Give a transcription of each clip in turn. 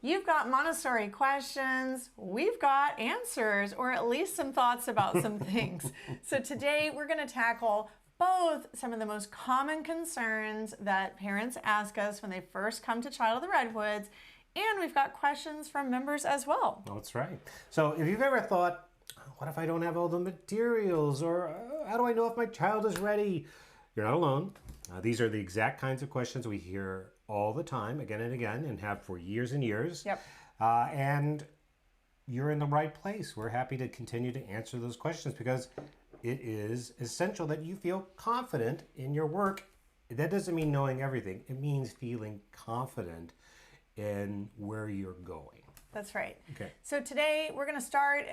You've got Montessori questions, we've got answers, or at least some thoughts about some things. So today we're going to tackle both some of the most common concerns that parents ask us when they first come to Child of the Redwoods, and we've got questions from members as well. That's right. So if you've ever thought, what if I don't have all the materials, or how do I know if my child is ready? You're not alone. These are the exact kinds of questions we hear all the time, again and again, and have for years and years. Yep. And you're in the right place. We're happy to continue to answer those questions because it is essential that you feel confident in your work. That doesn't mean knowing everything. It means feeling confident in where you're going. That's right. Okay. So today we're going to start,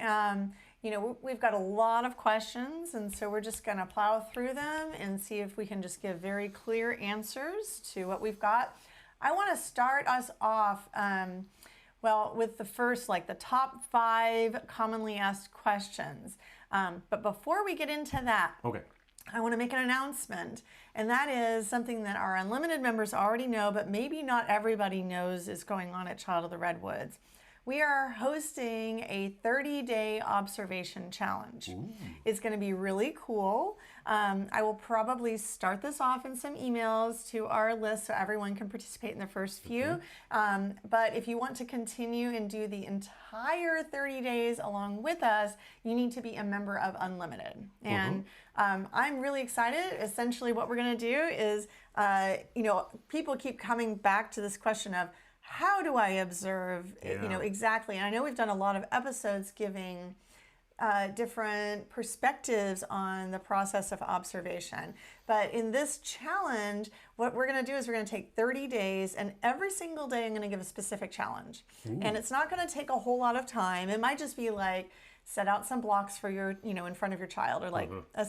we've got a lot of questions, and so we're just going to plow through them and see if we can just give very clear answers to what we've got. I want to start us off, with the first, the top 5 commonly asked questions. But before we get into that, Okay. I want to make an announcement, and that is something that our Unlimited members already know, but maybe not everybody knows is going on at Child of the Redwoods. We are hosting a 30-day observation challenge. Ooh. It's going to be really cool. I will probably start this off in some emails to our list so everyone can participate in the first few. But if you want to continue and do the entire 30 days along with us, you need to be a member of Unlimited. And I'm really excited. Essentially what we're going to do is, people keep coming back to this question of, how do I observe, exactly? And I know we've done a lot of episodes giving different perspectives on the process of observation. But in this challenge, what we're going to do is we're going to take 30 days, and every single day I'm going to give a specific challenge. Ooh. And it's not going to take a whole lot of time. It might just be set out some blocks for your, in front of your child, or a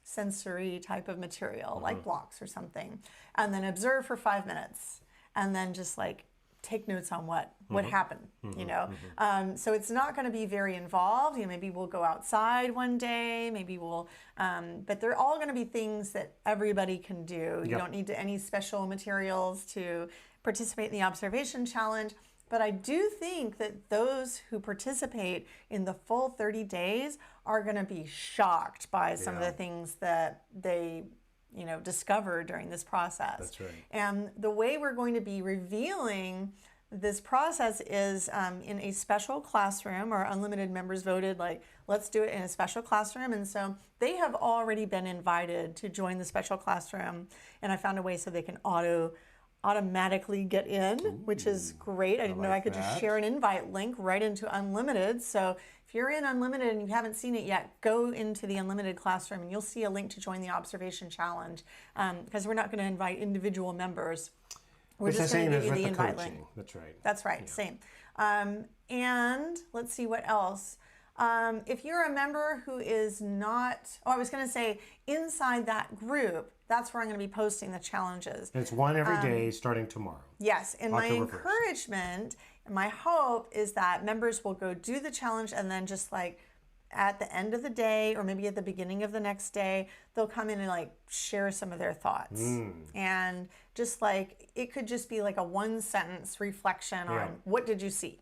sensory type of material, like blocks or something. And then observe for 5 minutes. And then just take notes on what happened, So it's not going to be very involved. Maybe we'll go outside one day, maybe we'll, but they're all going to be things that everybody can do. You don't need any special materials to participate in the observation challenge. But I do think that those who participate in the full 30 days are going to be shocked by some of the things that they discover during this process. That's right. And the way we're going to be revealing this process is in a special classroom. Our Unlimited members voted, let's do it in a special classroom. And so they have already been invited to join the special classroom. And I found a way so they can automatically get in, which is great. I didn't know I could just share an invite link right into Unlimited. So if you're in Unlimited and you haven't seen it yet, go into the Unlimited classroom and you'll see a link to join the observation challenge, because we're not going to invite individual members. We're just going to give you the invite link. That's right. That's right. Yeah. Same. And let's see what else. If you're a member who is not, I was going to say inside that group, that's where I'm going to be posting the challenges. And it's one every day starting tomorrow. Yes. And my October 1st. encouragement, my hope is that members will go do the challenge, and then just at the end of the day, or maybe at the beginning of the next day, they'll come in and share some of their thoughts. And just it could just be a 1-sentence reflection on what did you see?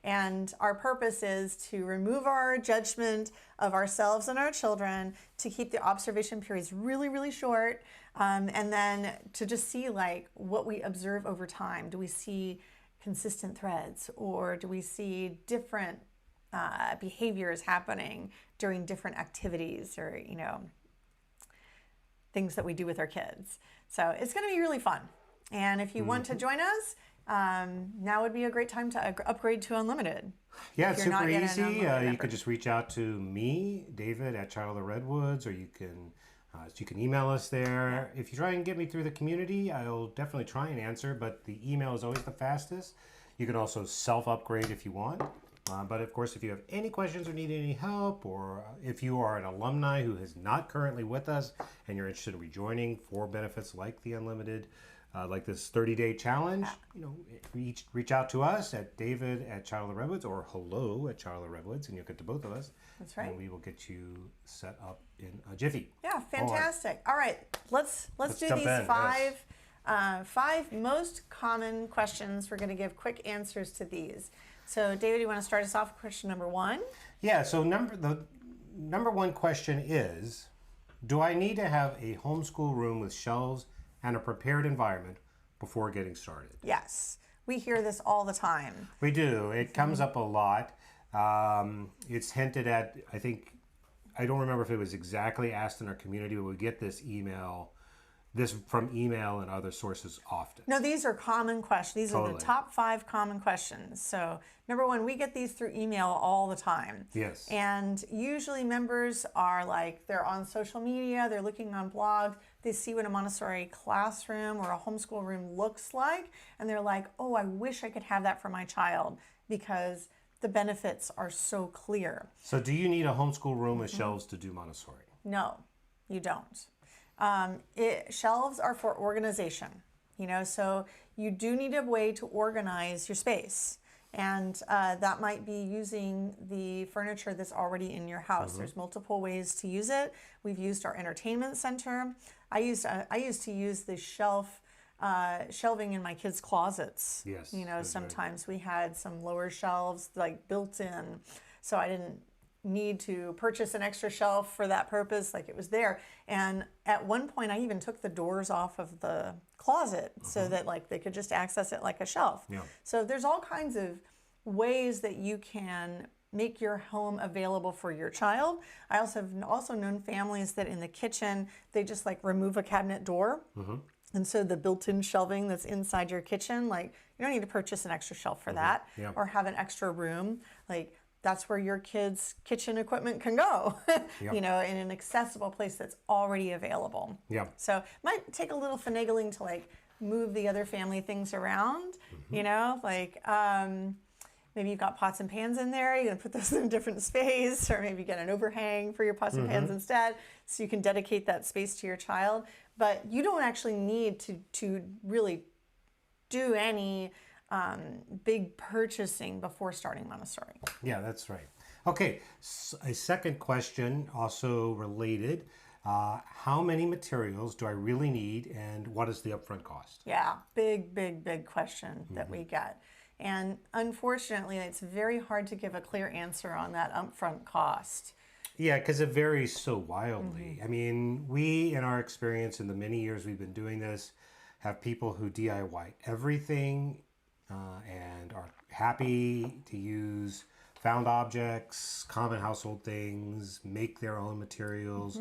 And our purpose is to remove our judgment of ourselves and our children, to keep the observation periods really, really short, and then to just see what we observe over time. Do we see consistent threads, or do we see different behaviors happening during different activities, or things that we do with our kids? So it's going to be really fun. And if you want to join us, now would be a great time to upgrade to Unlimited. Yeah, it's super easy. You could just reach out to me, David, at Child of the Redwoods, or you can email us there. If you try and get me through the community, I'll definitely try and answer, but the email is always the fastest. You can also self-upgrade if you want. But of course, if you have any questions or need any help, or if you are an alumni who is not currently with us and you're interested in rejoining for benefits like the Unlimited, like this 30-day challenge, reach out to us at David at Child of the Redwoods, or hello at Child of the Redwoods, and you'll get to both of us. That's right. And we will get you set up in a jiffy. Yeah, fantastic. All right, let's do these 5 most common questions. We're going to give quick answers to these. So, David, you want to start us off with question number 1? Yeah, so the number 1 question is, do I need to have a homeschool room with shelves and a prepared environment before getting started? Yes. We hear this all the time. We do. It comes up a lot. It's hinted at, I don't remember if it was exactly asked in our community, but we get this from email and other sources often. No, these are common questions. These are the top 5 common questions. So, number 1, we get these through email all the time. Yes. And usually members are like, they're on social media, they're looking on blogs, they see what a Montessori classroom or a homeschool room looks like, and they're like, oh, I wish I could have that for my child because the benefits are so clear. So do you need a homeschool room with shelves to do Montessori? No, you don't. Shelves are for organization, so you do need a way to organize your space. And that might be using the furniture that's already in your house. There's multiple ways to use it. We've used our entertainment center. I used to use the shelving in my kids' closets. Yes. Sometimes we had some lower shelves like built in, so I didn't need to purchase an extra shelf for that purpose, like it was there. And at one point I even took the doors off of the closet so that like they could just access it like a shelf. Yeah. So there's all kinds of ways that you can make your home available for your child. I have also known families that in the kitchen they just like remove a cabinet door. And so the built-in shelving that's inside your kitchen, like you don't need to purchase an extra shelf for that or have an extra room. Like that's where your kids' kitchen equipment can go, in an accessible place that's already available. Yeah. So it might take a little finagling to like move the other family things around, maybe you've got pots and pans in there, you're gonna put those in a different space, or maybe get an overhang for your pots and pans instead, so you can dedicate that space to your child. But you don't actually need to really do any big purchasing before starting Montessori. Yeah, that's right. Okay, a second question, also related. How many materials do I really need, and what is the upfront cost? Yeah, big question that we get. And unfortunately, it's very hard to give a clear answer on that upfront cost. Yeah, because it varies so wildly. I mean, we, in our experience in the many years we've been doing this, have people who DIY everything and are happy to use found objects, common household things, make their own materials.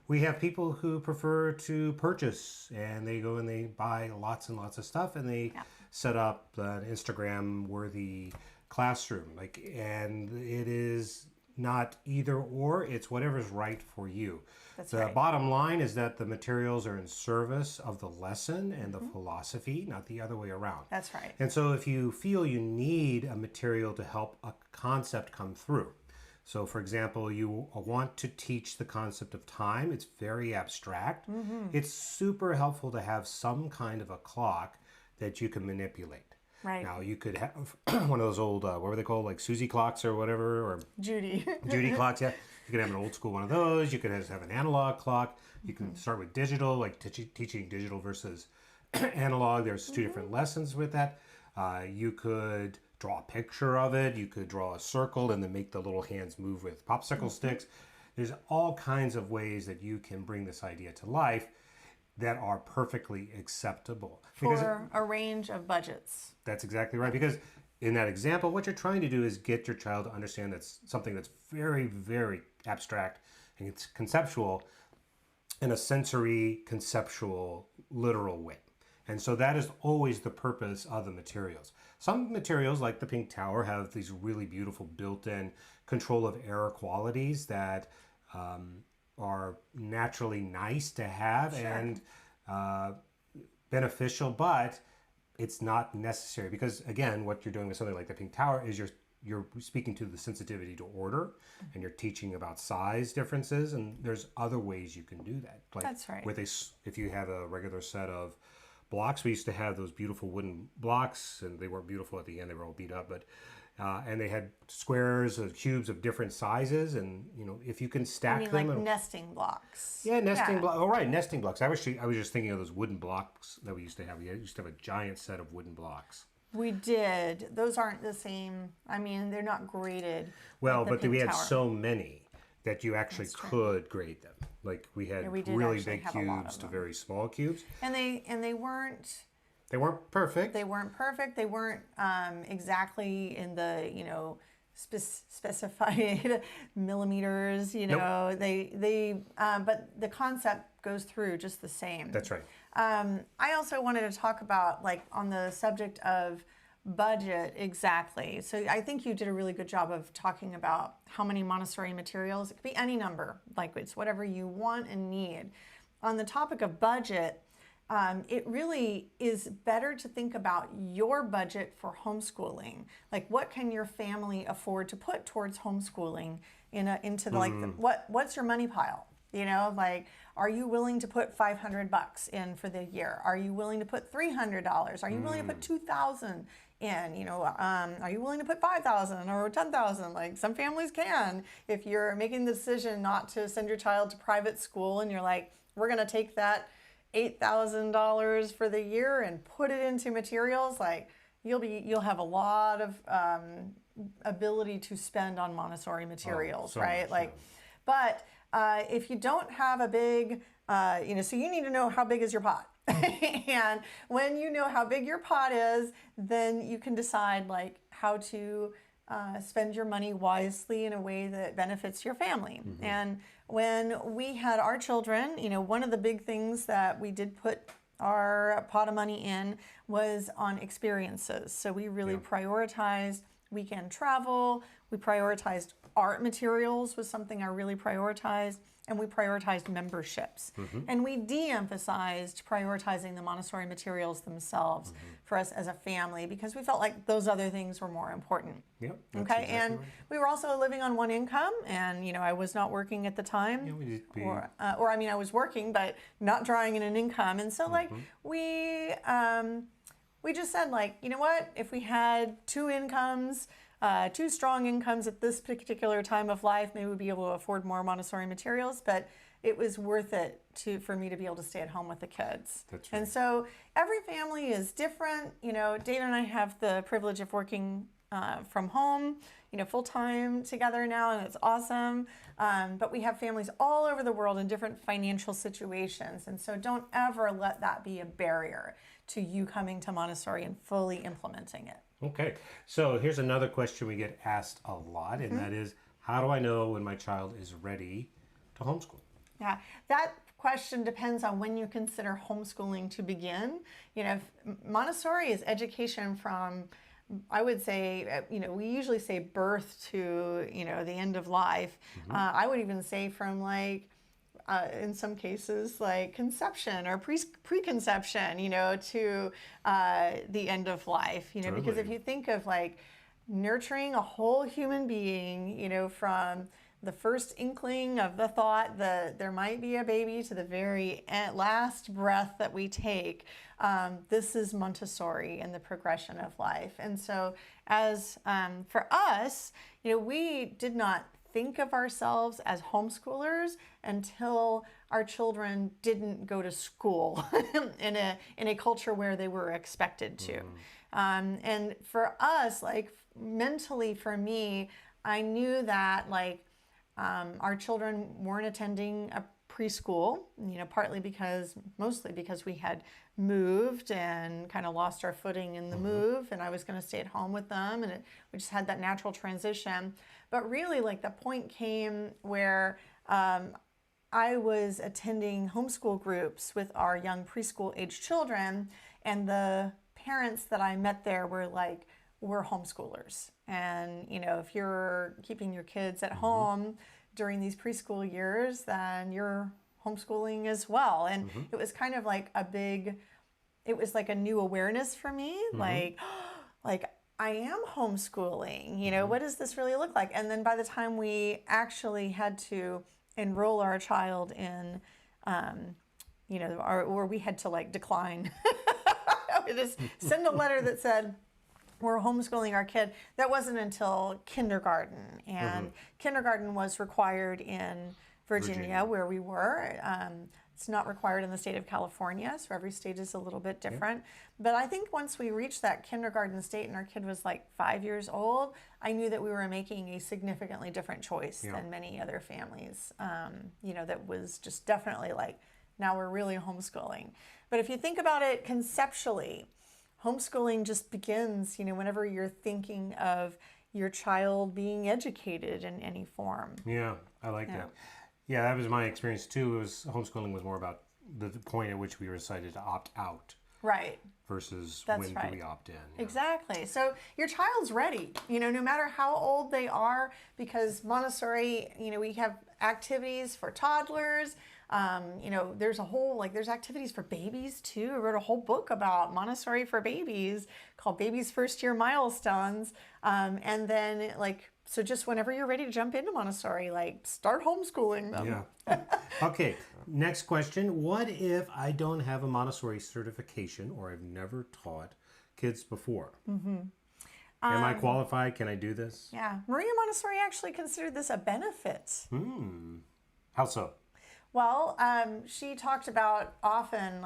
We have people who prefer to purchase, and they go and they buy lots and lots of stuff, and they set up an Instagram-worthy classroom. And it is not either or, it's whatever's right for you. The bottom line is that the materials are in service of the lesson and the philosophy, not the other way around. That's right. And so if you feel you need a material to help a concept come through, so for example, you want to teach the concept of time, it's very abstract. It's super helpful to have some kind of a clock that you can manipulate. Right. Now you could have one of those old, what were they called, like Susie clocks or whatever, or Judy clocks. Yeah, you could have an old school one of those. You could have an analog clock. You can start with digital, like teaching digital versus analog. There's 2 different lessons with that. You could draw a picture of it. You could draw a circle and then make the little hands move with popsicle sticks. There's all kinds of ways that you can bring this idea to life that are perfectly acceptable. For a range of budgets. That's exactly right. Because in that example, what you're trying to do is get your child to understand that's something that's very, very abstract and it's conceptual in a sensory, conceptual, literal way. And so that is always the purpose of the materials. Some materials, like the Pink Tower, have these really beautiful built-in control of error qualities that are naturally nice to have and beneficial, but it's not necessary because, again, what you're doing with something like the Pink Tower is you're speaking to the sensitivity to order, and you're teaching about size differences, and there's other ways you can do that. Like That's right. If you have a regular set of blocks. We used to have those beautiful wooden blocks, and they weren't beautiful at the end; they were all beat up. But and they had squares or cubes of different sizes, and if you can stack them, like nesting blocks. Yeah, nesting blocks. Oh, right, nesting blocks. I was just thinking of those wooden blocks that we used to have. We used to have a giant set of wooden blocks. We did. Those aren't the same. I mean, they're not graded. Well, like but Pink we had Tower. so many that you actually could grade them. Like we had really big cubes to very small cubes. And they weren't. They weren't perfect. They weren't perfect. They weren't exactly in the specified millimeters. Nope. But the concept goes through just the same. That's right. I also wanted to talk about, like, on the subject of budget, exactly. So I think you did a really good job of talking about how many Montessori materials. It could be any number, like it's whatever you want and need. On the topic of budget, it really is better to think about your budget for homeschooling. Like, what can your family afford to put towards homeschooling what's your money pile? Like, are you willing to put $500 in for the year? Are you willing to put $300? Are you willing to put $2,000 in? Are you willing to put $5,000 or $10,000? Like, some families can. If you're making the decision not to send your child to private school and you're like, we're going to take that $8,000 for the year and put it into materials, like, you'll have a lot of ability to spend on Montessori materials, right? Much, but if you don't have a big, so you need to know how big is your pot. And when you know how big your pot is, then you can decide, like, how to spend your money wisely in a way that benefits your family. Mm-hmm. And when we had our children, one of the big things that we did put our pot of money in was on experiences. So we really prioritized weekend travel. We prioritized art materials was something I really prioritized, and we prioritized memberships. Mm-hmm. And we de-emphasized prioritizing the Montessori materials themselves for us as a family because we felt like those other things were more important. Yep. Okay. Exactly and right. We were also living on one income, and I was not working at the time. Yeah, I was working but not drawing in an income, and so we just said, like, you know what? If we had two incomes, two strong incomes at this particular time of life, maybe we'd be able to afford more Montessori materials, but it was worth it for me to be able to stay at home with the kids. That's right. And so every family is different. David and I have the privilege of working from home, full-time together now, and it's awesome. But we have families all over the world in different financial situations. And so don't ever let that be a barrier to you coming to Montessori and fully implementing it. Okay, so here's another question we get asked a lot, and that is, how do I know when my child is ready to homeschool? Yeah, that question depends on when you consider homeschooling to begin. Montessori is education from, I would say, we usually say birth to, the end of life. I would even say from, like, in some cases, like conception or preconception, to the end of life, Totally. Because if you think of, like, nurturing a whole human being, from the first inkling of the thought that there might be a baby to the very last breath that we take, this is Montessori and the progression of life. And so as for us, we did not think of ourselves as homeschoolers until our children didn't go to school in a culture where they were expected to. And for us, like, mentally, for me, I knew that, like, our children weren't attending a preschool, mostly because we had moved and kind of lost our footing in the move, and I was going to stay at home with them, and we just had that natural transition. But really, like, the point came where I was attending homeschool groups with our young preschool age children, and the parents that I met there were like, we're homeschoolers. And, if you're keeping your kids at home during these preschool years, then you're homeschooling as well. And it was kind of like it was like a new awareness for me, like I am homeschooling, what does this really look like? And then by the time we actually had to enroll our child in, or we had to, like, decline wanted to send a letter that said, we're homeschooling our kid. That wasn't until kindergarten. And kindergarten was required in Virginia, where we were. It's not required in the state of California, so every state is a little bit different. But I think once we reached that kindergarten state and our kid was like 5 years old, I knew that we were making a significantly different choice than many other families. That was just definitely like, now we're really homeschooling. But if you think about it conceptually, homeschooling just begins, whenever you're thinking of your child being educated in any form. Yeah, I like that. Yeah, that was my experience too. Homeschooling was more about the point at which we were decided to opt out. Right. Versus That's when right. do we opt in. Yeah. Exactly. So your child's ready, no matter how old they are, because Montessori, we have activities for toddlers. There's activities for babies too. I wrote a whole book about Montessori for babies called Baby's First Year Milestones. And then so just whenever you're ready to jump into Montessori, start homeschooling them. Yeah. Okay. Next question. What if I don't have a Montessori certification or I've never taught kids before? Am I qualified? Can I do this? Yeah. Maria Montessori actually considered this a benefit. How so? Well, she talked about often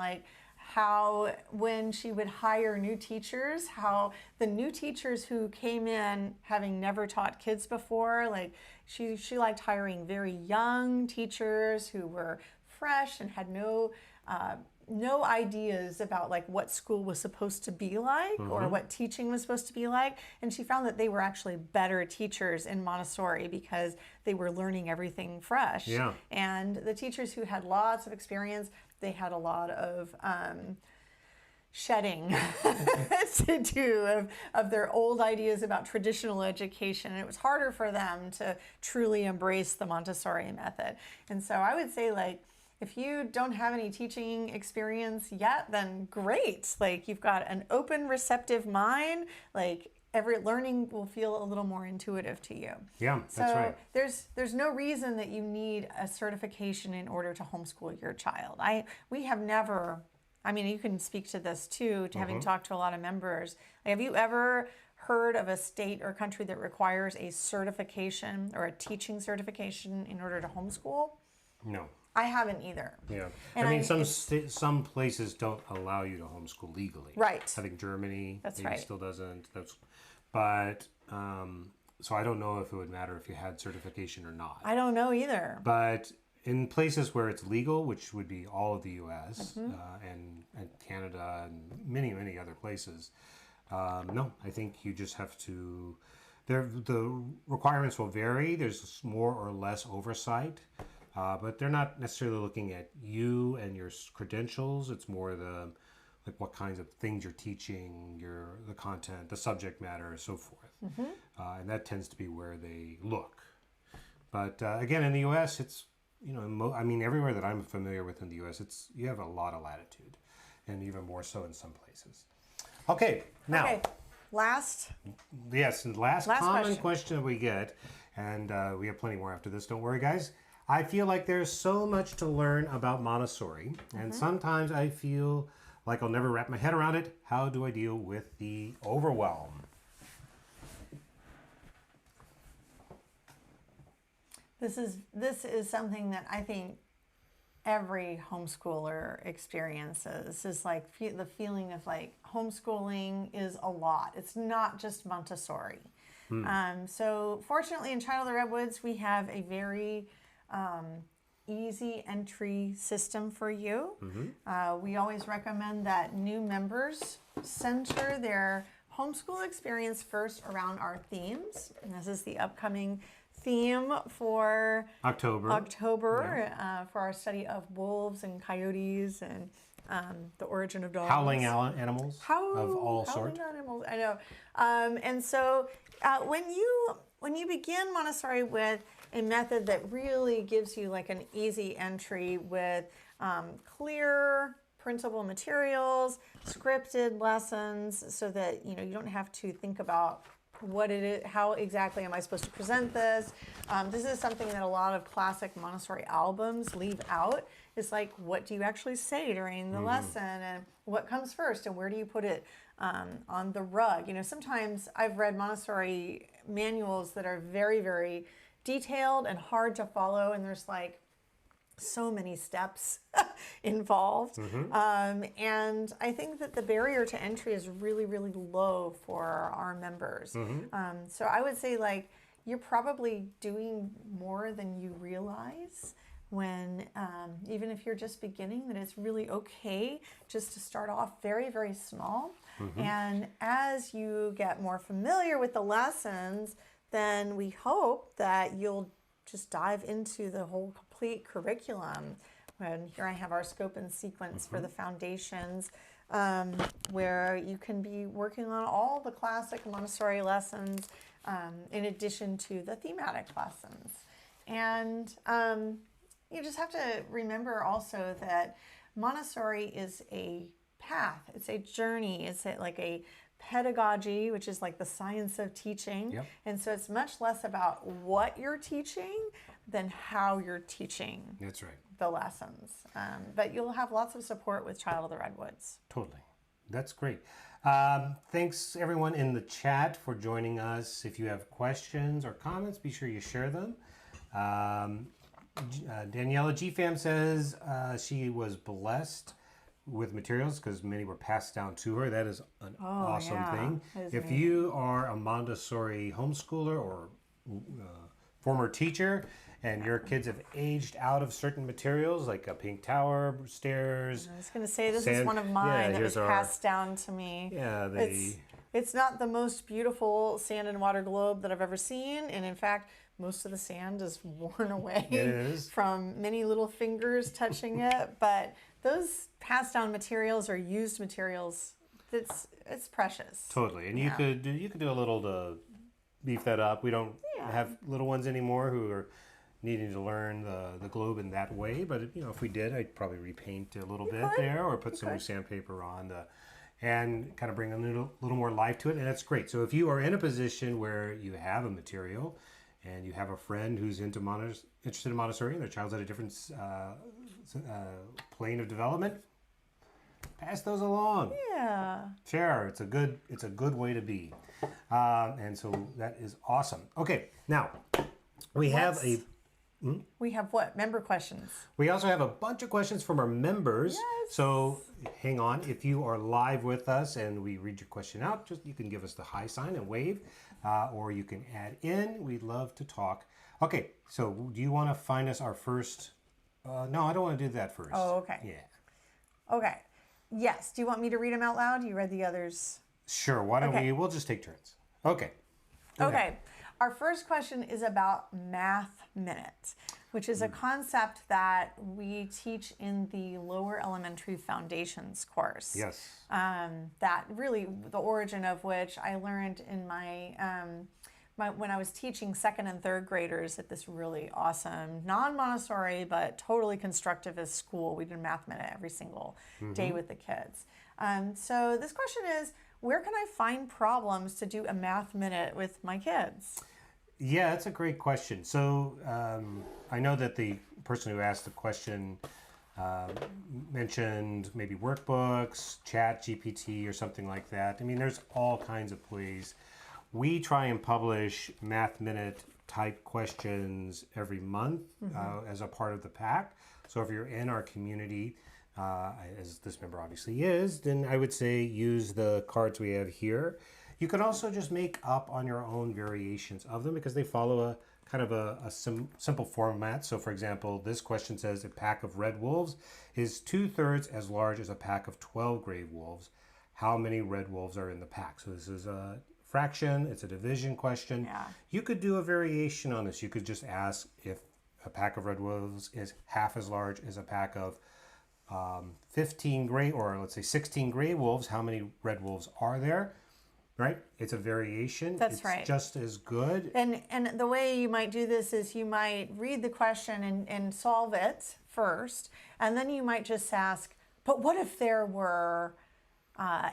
how when she would hire new teachers, how the new teachers who came in having never taught kids before, she liked hiring very young teachers who were fresh and had no ideas about what school was supposed to be like or what teaching was supposed to be like. And she found that they were actually better teachers in Montessori because they were learning everything fresh. Yeah. And the teachers who had lots of experience, they had a lot of shedding to do of their old ideas about traditional education. And it was harder for them to truly embrace the Montessori method. And so I would say if you don't have any teaching experience yet, then great. You've got an open, receptive mind. Every learning will feel a little more intuitive to you. Yeah, that's right. There's no reason that you need a certification in order to homeschool your child. We have never, you can speak to this too, having talked to a lot of members. Have you ever heard of a state or country that requires a certification or a teaching certification in order to homeschool? No. I haven't either. Yeah. And some places don't allow you to homeschool legally. Right. I think Germany still doesn't. So I don't know if it would matter if you had certification or not. I don't know either. But in places where it's legal, which would be all of the U.S. And Canada and many, many other places, no, I think you just have to... The requirements will vary. There's more or less oversight. But they're not necessarily looking at you and your credentials. It's more what kinds of things you're teaching, the content, the subject matter, so forth. And that tends to be where they look. But again, in the U.S., it's everywhere that I'm familiar with in the U.S., you have a lot of latitude, and even more so in some places. Okay, now. Okay. Last common question we get, and we have plenty more after this. Don't worry, guys. I feel like there's so much to learn about Montessori, and sometimes I feel like I'll never wrap my head around it. How do I deal with the overwhelm? This is something that I think every homeschooler experiences, is the feeling of homeschooling is a lot. It's not just Montessori. So fortunately in Child of the Redwoods, we have a very easy entry system for you. We always recommend that new members center their homeschool experience first around our themes. And this is the upcoming theme for October for our study of wolves and coyotes and the origin of dogs. Howling animals of all sorts. Howling animals, I know. And so when you begin Montessori with a method that really gives you an easy entry with clear printable materials, scripted lessons, so that you don't have to think about what it is, how exactly am I supposed to present this. This is something that a lot of classic Montessori albums leave out, is like, what do you actually say during the lesson, and what comes first, and where do you put it on the rug? You know, sometimes I've read Montessori manuals that are very, very detailed and hard to follow, and there's like so many steps involved. And I think that the barrier to entry is really, really low for our members. So I would say, like, you're probably doing more than you realize when, even if you're just beginning, that it's really okay just to start off very, very small. And as you get more familiar with the lessons, then we hope that you'll just dive into the whole complete curriculum. And here I have our scope and sequence for the foundations, where you can be working on all the classic Montessori lessons in addition to the thematic lessons. And you just have to remember also that Montessori is a path, it's a journey, it's like a pedagogy, which is like the science of teaching. And so it's much less about what you're teaching than how you're teaching. That's right. The lessons. But you'll have lots of support with Child of the Redwoods. Totally. That's great. Thanks everyone in the chat for joining us. If you have questions or comments, be sure you share them. Daniela GFam says she was blessed with materials because many were passed down to her. That is an awesome thing. If amazing. You are a Montessori homeschooler or former teacher and your kids have aged out of certain materials like a pink tower, stairs. I was going to say, this is one of mine that was passed down to me. It's not the most beautiful sand and water globe that I've ever seen. And in fact, most of the sand is worn away from many little fingers touching it. But those passed down materials or used materials, it's precious. Totally. And you could do a little to beef that up. We don't have little ones anymore who are needing to learn the globe in that way. But if we did, I'd probably repaint a little bit there, or put some sandpaper on and kind of bring a little more life to it. And that's great. So if you are in a position where you have a material and you have a friend who's interested in Montessori and their child's at a different plane of development, pass those along. Share. It's a good way to be. And so that is awesome. Okay, now we have we have what? Member questions. We also have a bunch of questions from our members. Yes. So hang on. If you are live with us and we read your question out, you can give us the hi sign and wave, or you can add in. We'd love to talk. Okay, so do you want to find us our first? No, I don't want to do that first. Oh, okay. Yeah. Okay. Yes. Do you want me to read them out loud? You read the others. Sure. Why don't we'll just take turns. Okay. Go ahead. Our first question is about Math Minute, which is a concept that we teach in the lower elementary foundations course. Yes. That really, the origin of which I learned in my when I was teaching second and third graders at this really awesome, non-Montessori, but totally constructivist school. We did Math Minute every single day with the kids. So this question is, where can I find problems to do a Math Minute with my kids? Yeah, that's a great question. So I know that the person who asked the question mentioned maybe workbooks, Chat GPT, or something like that. I mean, there's all kinds of ways. We try and publish Math Minute type questions every month as a part of the pack. So if you're in our community, as this member obviously is, then I would say use the cards we have here. You can also just make up on your own variations of them because they follow a kind of a simple format. So for example, this question says a pack of red wolves is 2/3 as large as a pack of 12 gray wolves. How many red wolves are in the pack? So this is a fraction, it's a division question. You could do a variation on this. You could just ask if a pack of red wolves is half as large as a pack of 15 gray, or let's say 16 gray wolves, how many red wolves are there? Right? It's a variation. That's right. It's just as good. And the way you might do this is you might read the question and solve it first, and then you might just ask, but what if there were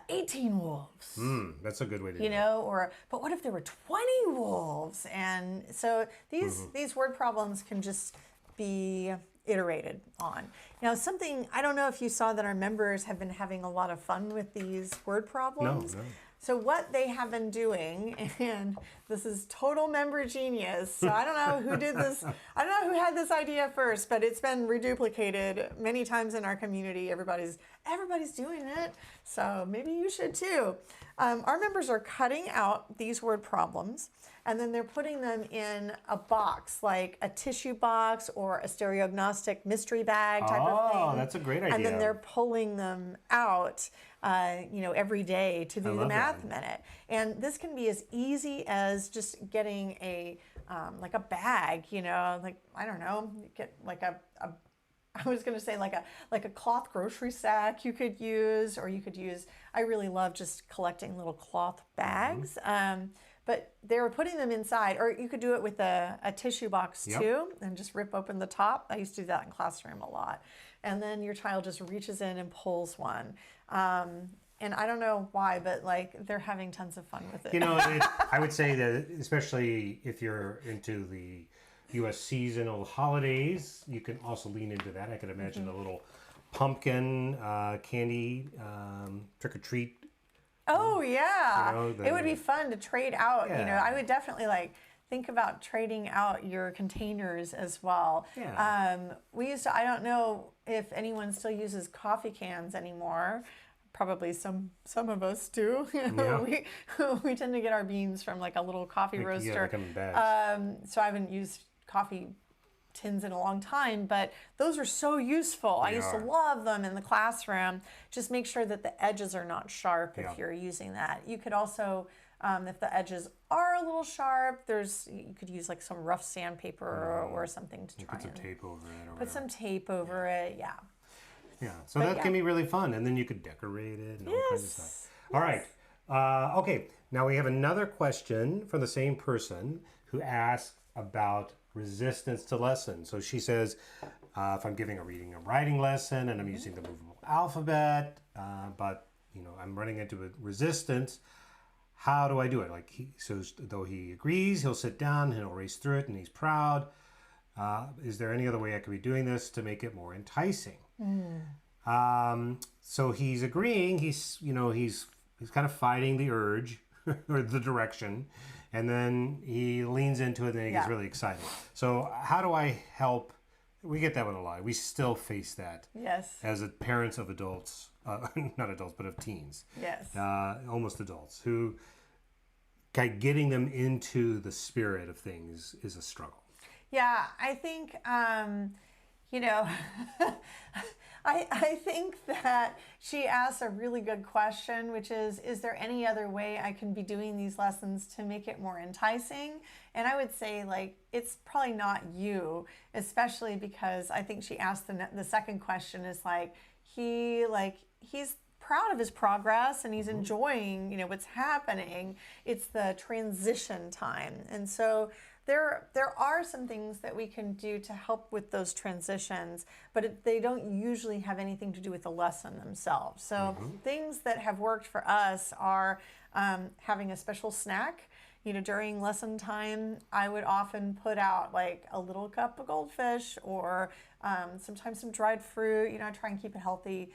18 wolves? That's a good way to do it. Or, but what if there were 20 wolves? And so these word problems can just be iterated on. Now, something, I don't know if you saw that our members have been having a lot of fun with these word problems. No. So what they have been doing, and this is total member genius, so I don't know who did this, I don't know who had this idea first, but it's been reduplicated many times in our community. Everybody's doing it, so maybe you should too. Our members are cutting out these word problems, and then they're putting them in a box, like a tissue box or a stereognostic mystery bag type of thing. Oh, that's a great idea. And then they're pulling them out, every day to do the math minute. And this can be as easy as just getting a like a bag, like, I don't know, get like I was going to say like a cloth grocery sack you could use, or you could use, I really love just collecting little cloth bags. But they were putting them inside, or you could do it with a tissue box too, and just rip open the top. I used to do that in classroom a lot. And then your child just reaches in and pulls one. And I don't know why, but like they're having tons of fun with it. I would say that especially if you're into the U.S. seasonal holidays, you can also lean into that. I could imagine a little pumpkin candy trick-or-treat. Oh, yeah. It would be fun to trade out. Yeah. I would definitely think about trading out your containers as well. Yeah. We used to, I don't know if anyone still uses coffee cans anymore. Probably some of us do. We tend to get our beans from like a little coffee roaster. Yeah, like in bags. So I haven't used coffee tins in a long time, but those are so useful. I used to love them in the classroom. Just make sure that the edges are not sharp if you're using that. You could also, if the edges are a little sharp, you could use like some rough sandpaper or something to try put some tape over it. Put some tape over it, yeah. Yeah, so that can be really fun, and then you could decorate it and all kinds of stuff. All right, okay. Now we have another question from the same person who asked about resistance to lessons. So she says, if I'm giving a reading and writing lesson and I'm using the movable alphabet, but I'm running into a resistance, how do I do it? So though he agrees, he'll sit down, he'll race through it, and he's proud. Is there any other way I could be doing this to make it more enticing? So he's agreeing. He's kind of fighting the urge or the direction, and then he leans into it, and then he gets really excited. So how do I help? We get that one a lot. We still face that. Yes. As parents of adults, not adults, but of teens. Yes. Almost adults who getting them into the spirit of things is a struggle. Yeah, I think, I think that she asked a really good question, which is there any other way I can be doing these lessons to make it more enticing? And I would say, it's probably not you, especially because I think she asked the second question is he's proud of his progress and he's enjoying, what's happening. It's the transition time. And so there are some things that we can do to help with those transitions, but they don't usually have anything to do with the lesson themselves. So things that have worked for us are having a special snack. During lesson time, I would often put out a little cup of goldfish or sometimes some dried fruit, try and keep it healthy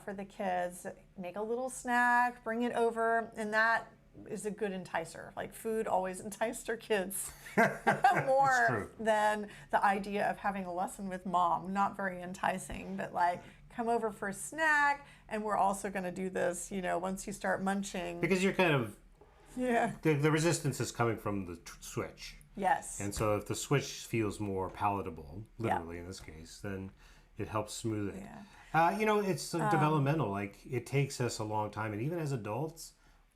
for the kids. Make a little snack, bring it over, and that is a good enticer. Food always enticed our kids more than the idea of having a lesson with mom. Not very enticing, but come over for a snack, and we're also going to do this, once you start munching. Because you're kind of, the resistance is coming from the switch. Yes. And so if the switch feels more palatable, literally in this case, then it helps smooth it. Yeah. It's developmental. It takes us a long time, and even as adults,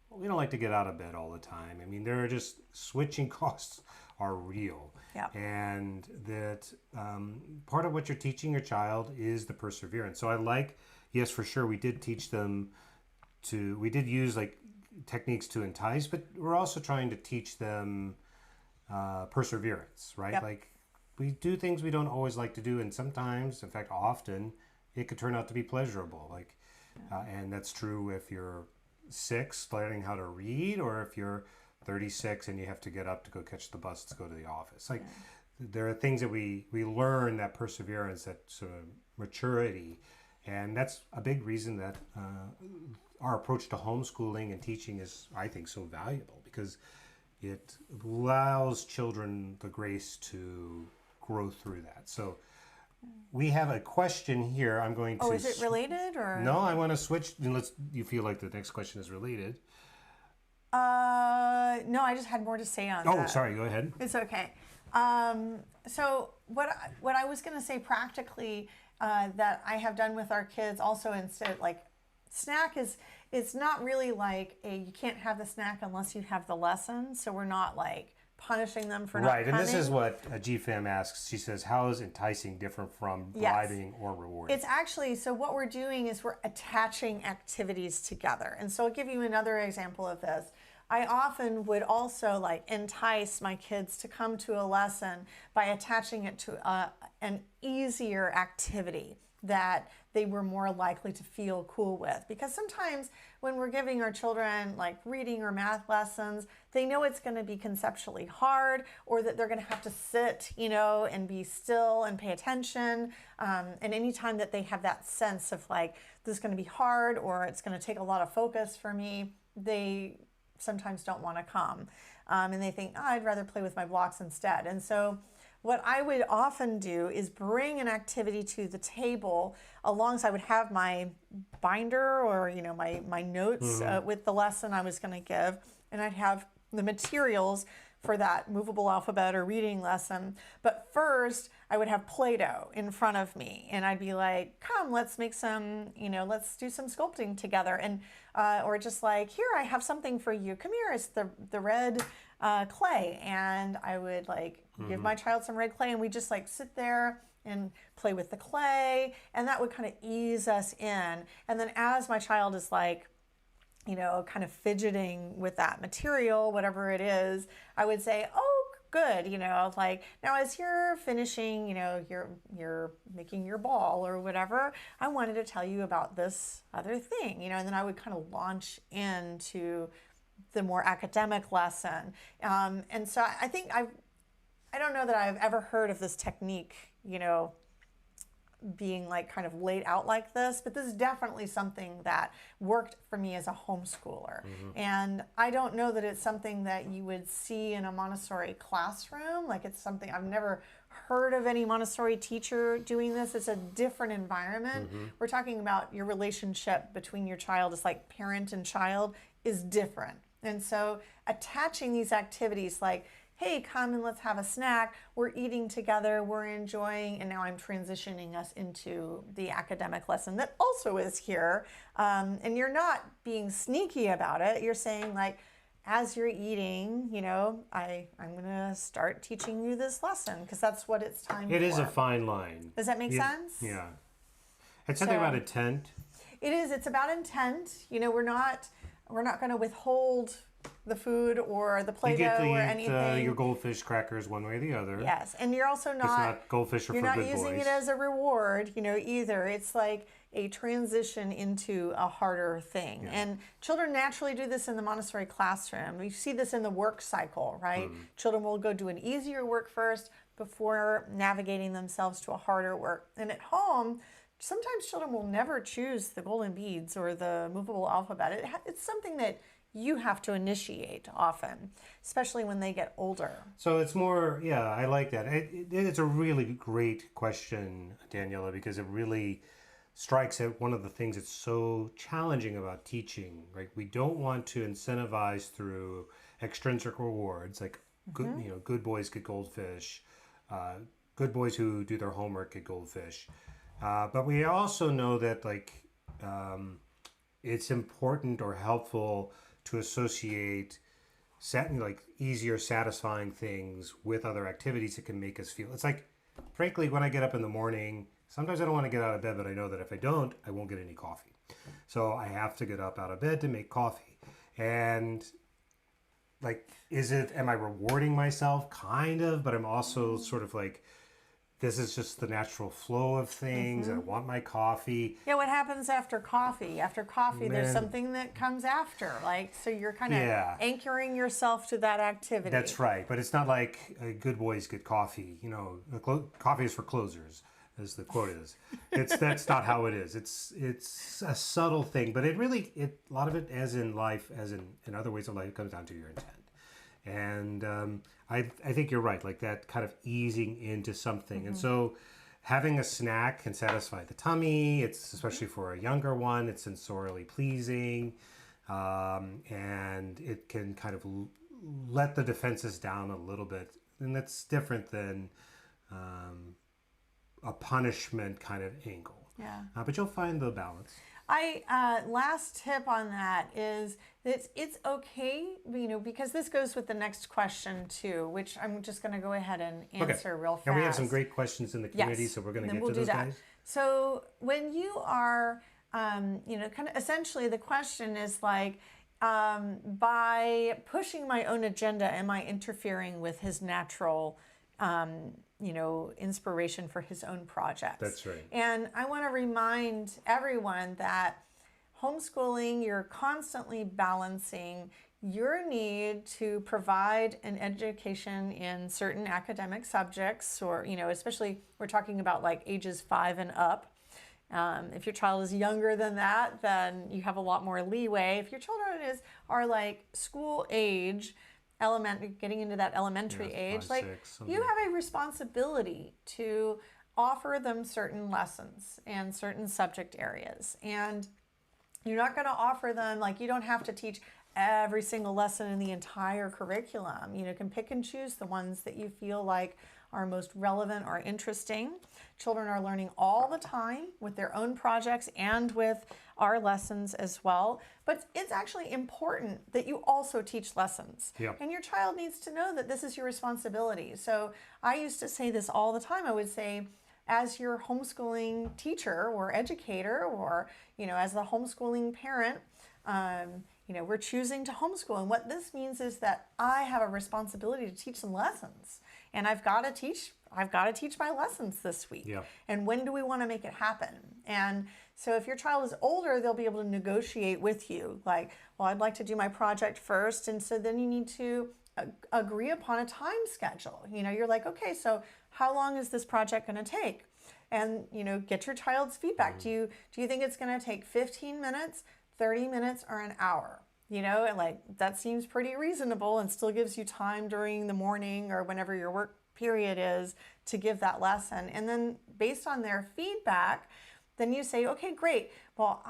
we don't like to get out of bed all the time. I mean, there are just switching costs are real. Yeah. And that part of what you're teaching your child is the perseverance. So yes, for sure, we did teach them we did use techniques to entice, but we're also trying to teach them perseverance, right? Yep. We do things we don't always like to do, and sometimes, in fact, often, it could turn out to be pleasurable. And that's true if you're 6 learning how to read, or if you're 36 and you have to get up to go catch the bus to go to the office. there are things that we learn, that perseverance, that sort of maturity, and that's a big reason that our approach to homeschooling and teaching is, I think, so valuable, because it allows children the grace to grow through that. So we have a question here. I'm going to... Oh, is it related or... No, I want to switch. Unless you feel like the next question is related. No, I just had more to say on that. Oh, sorry. Go ahead. It's okay. So what I was going to say practically that I have done with our kids also, instead, like, snack is, it's not really like you can't have the snack unless you have the lesson. So we're not like punishing them for not Right, and coming. this is what GFAM asks. She says, how is enticing different from bribing or rewarding? It's actually, so what we're doing is we're attaching activities together. And so I'll give you another example of this. I often would also like entice my kids to come to a lesson by attaching it to an easier activity that they were more likely to feel cool with. Because sometimes when we're giving our children like reading or math lessons, they know it's going to be conceptually hard, or that they're going to have to sit, you know, and be still and pay attention. And anytime that they have that sense of like, this is going to be hard, or it's going to take a lot of focus for me, they sometimes don't want to come. And they think, oh, I'd rather play with my blocks instead. And so what I would often do is bring an activity to the table alongside. I would have my binder, or, you know, my notes with the lesson I was going to give, and I'd have the materials for that movable alphabet or reading lesson. But first, I would have Play-Doh in front of me, and I'd be like, come, let's make some, you know, let's do some sculpting together. And or just like, here, I have something for you. Come here, it's the red clay. And I would like give my child some red clay, and we just like sit there and play with the clay, and that would kind of ease us in. And then as my child is like, you know, kind of fidgeting with that material, whatever it is, I would say, oh, good, you know, like, now as you're finishing, you know, you're making your ball or whatever, I wanted to tell you about this other thing, you know, and then I would kind of launch into the more academic lesson. And so I think I don't know that I've ever heard of this technique, you know, being like kind of laid out like this, but this is definitely something that worked for me as a homeschooler. And I don't know that it's something that you would see in a Montessori classroom. Like, it's something I've never heard of any Montessori teacher doing this. It's a different environment. We're talking about your relationship between your child, it's like parent and child, is different. And so attaching these activities like, hey, come and let's have a snack. We're eating together, we're enjoying, and now I'm transitioning us into the academic lesson that also is here. And you're not being sneaky about it. You're saying like, as you're eating, you know, I'm gonna start teaching you this lesson because that's what it's time for. It is a fine line. Does that make sense? Yeah. It's something about intent. It is. It's about intent. You know, we're not going to withhold the food or the Play-Doh or anything. You get your goldfish crackers one way or the other. Yes, and you're also not... It's not goldfish are for good boys. You're not using it as a reward, you know, either. It's like a transition into a harder thing. Yeah. And children naturally do this in the Montessori classroom. We see this in the work cycle, right? Children will go do an easier work first before navigating themselves to a harder work. And at home, sometimes children will never choose the golden beads or the movable alphabet. It's something that you have to initiate often, especially when they get older. So it's more, yeah, I like that. It's a really great question, Daniela, because it really strikes at one of the things that's so challenging about teaching, right? We don't want to incentivize through extrinsic rewards, like good, you know, good boys get goldfish, good boys who do their homework get goldfish. But we also know that like it's important or helpful to associate like easier, satisfying things with other activities that can make us feel. It's like, frankly, when I get up in the morning, sometimes I don't want to get out of bed, but I know that if I don't, I won't get any coffee. So I have to get up out of bed to make coffee. And like, am I rewarding myself? Kind of, but I'm also sort of like this is just the natural flow of things. I want my coffee. Yeah, what happens after coffee? After coffee, there's something that comes after. Like, so you're kind of anchoring yourself to that activity. That's right. But it's not like good boys get coffee. You know, coffee is for closers, as the quote is. That's not how it is. It's a subtle thing, but a lot of it, as in life, as in other ways of life, comes down to your intent. And I think you're right, like that kind of easing into something. And so having a snack can satisfy the tummy. It's especially for a younger one, it's sensorially pleasing. And it can kind of let the defenses down a little bit. And that's different than a punishment kind of angle. Yeah. But you'll find the balance. Last tip on that is that it's okay, you know, because this goes with the next question too, which I'm just going to go ahead and answer real fast. And we have some great questions in the community, so we're going to get to those guys. So when you are, you know, kind of essentially the question is like, by pushing my own agenda, am I interfering with his natural you know, inspiration for his own projects? That's right. And I want to remind everyone that homeschooling, you're constantly balancing your need to provide an education in certain academic subjects, or, you know, especially we're talking about like ages 5 and up. If your child is younger than that, then you have a lot more leeway. If your children are like school age, getting into that elementary age, 5, like 6, you have a responsibility to offer them certain lessons and certain subject areas. And you're not going to offer them, like, you don't have to teach every single lesson in the entire curriculum. You know, you can pick and choose the ones that you feel like are most relevant or interesting. Children are learning all the time with their own projects and with our lessons as well. But it's actually important that you also teach lessons. Yep. And your child needs to know that this is your responsibility. So I used to say this all the time. I would say, as your homeschooling teacher or educator, or, you know, as the homeschooling parent, you know, we're choosing to homeschool. And what this means is that I have a responsibility to teach some lessons. And I've got to teach my lessons this week. Yeah. And when do we want to make it happen? And so if your child is older, they'll be able to negotiate with you. Like, well, I'd like to do my project first. And so then you need to agree upon a time schedule. You know, you're like, okay, so how long is this project going to take? And, you know, get your child's feedback. Do you think it's going to take 15 minutes, 30 minutes, or an hour? You know, and like, that seems pretty reasonable and still gives you time during the morning or whenever your work period is to give that lesson. And then based on their feedback, then you say, okay, great. Well,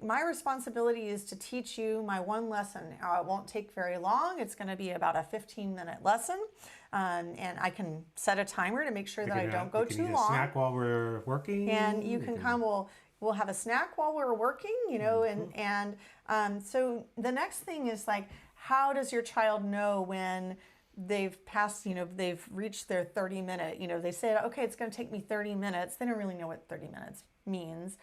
my responsibility is to teach you my one lesson. It won't take very long. It's going to be about a 15-minute lesson. And I can set a timer to make sure that I don't go too long. You can eat a snack while we're working. And you can come, we'll have a snack while we're working, you know, so the next thing is like, how does your child know when they've passed, you know, they've reached their 30-minute, you know, they say, okay, it's going to take me 30 minutes. They don't really know what 30 minutes means.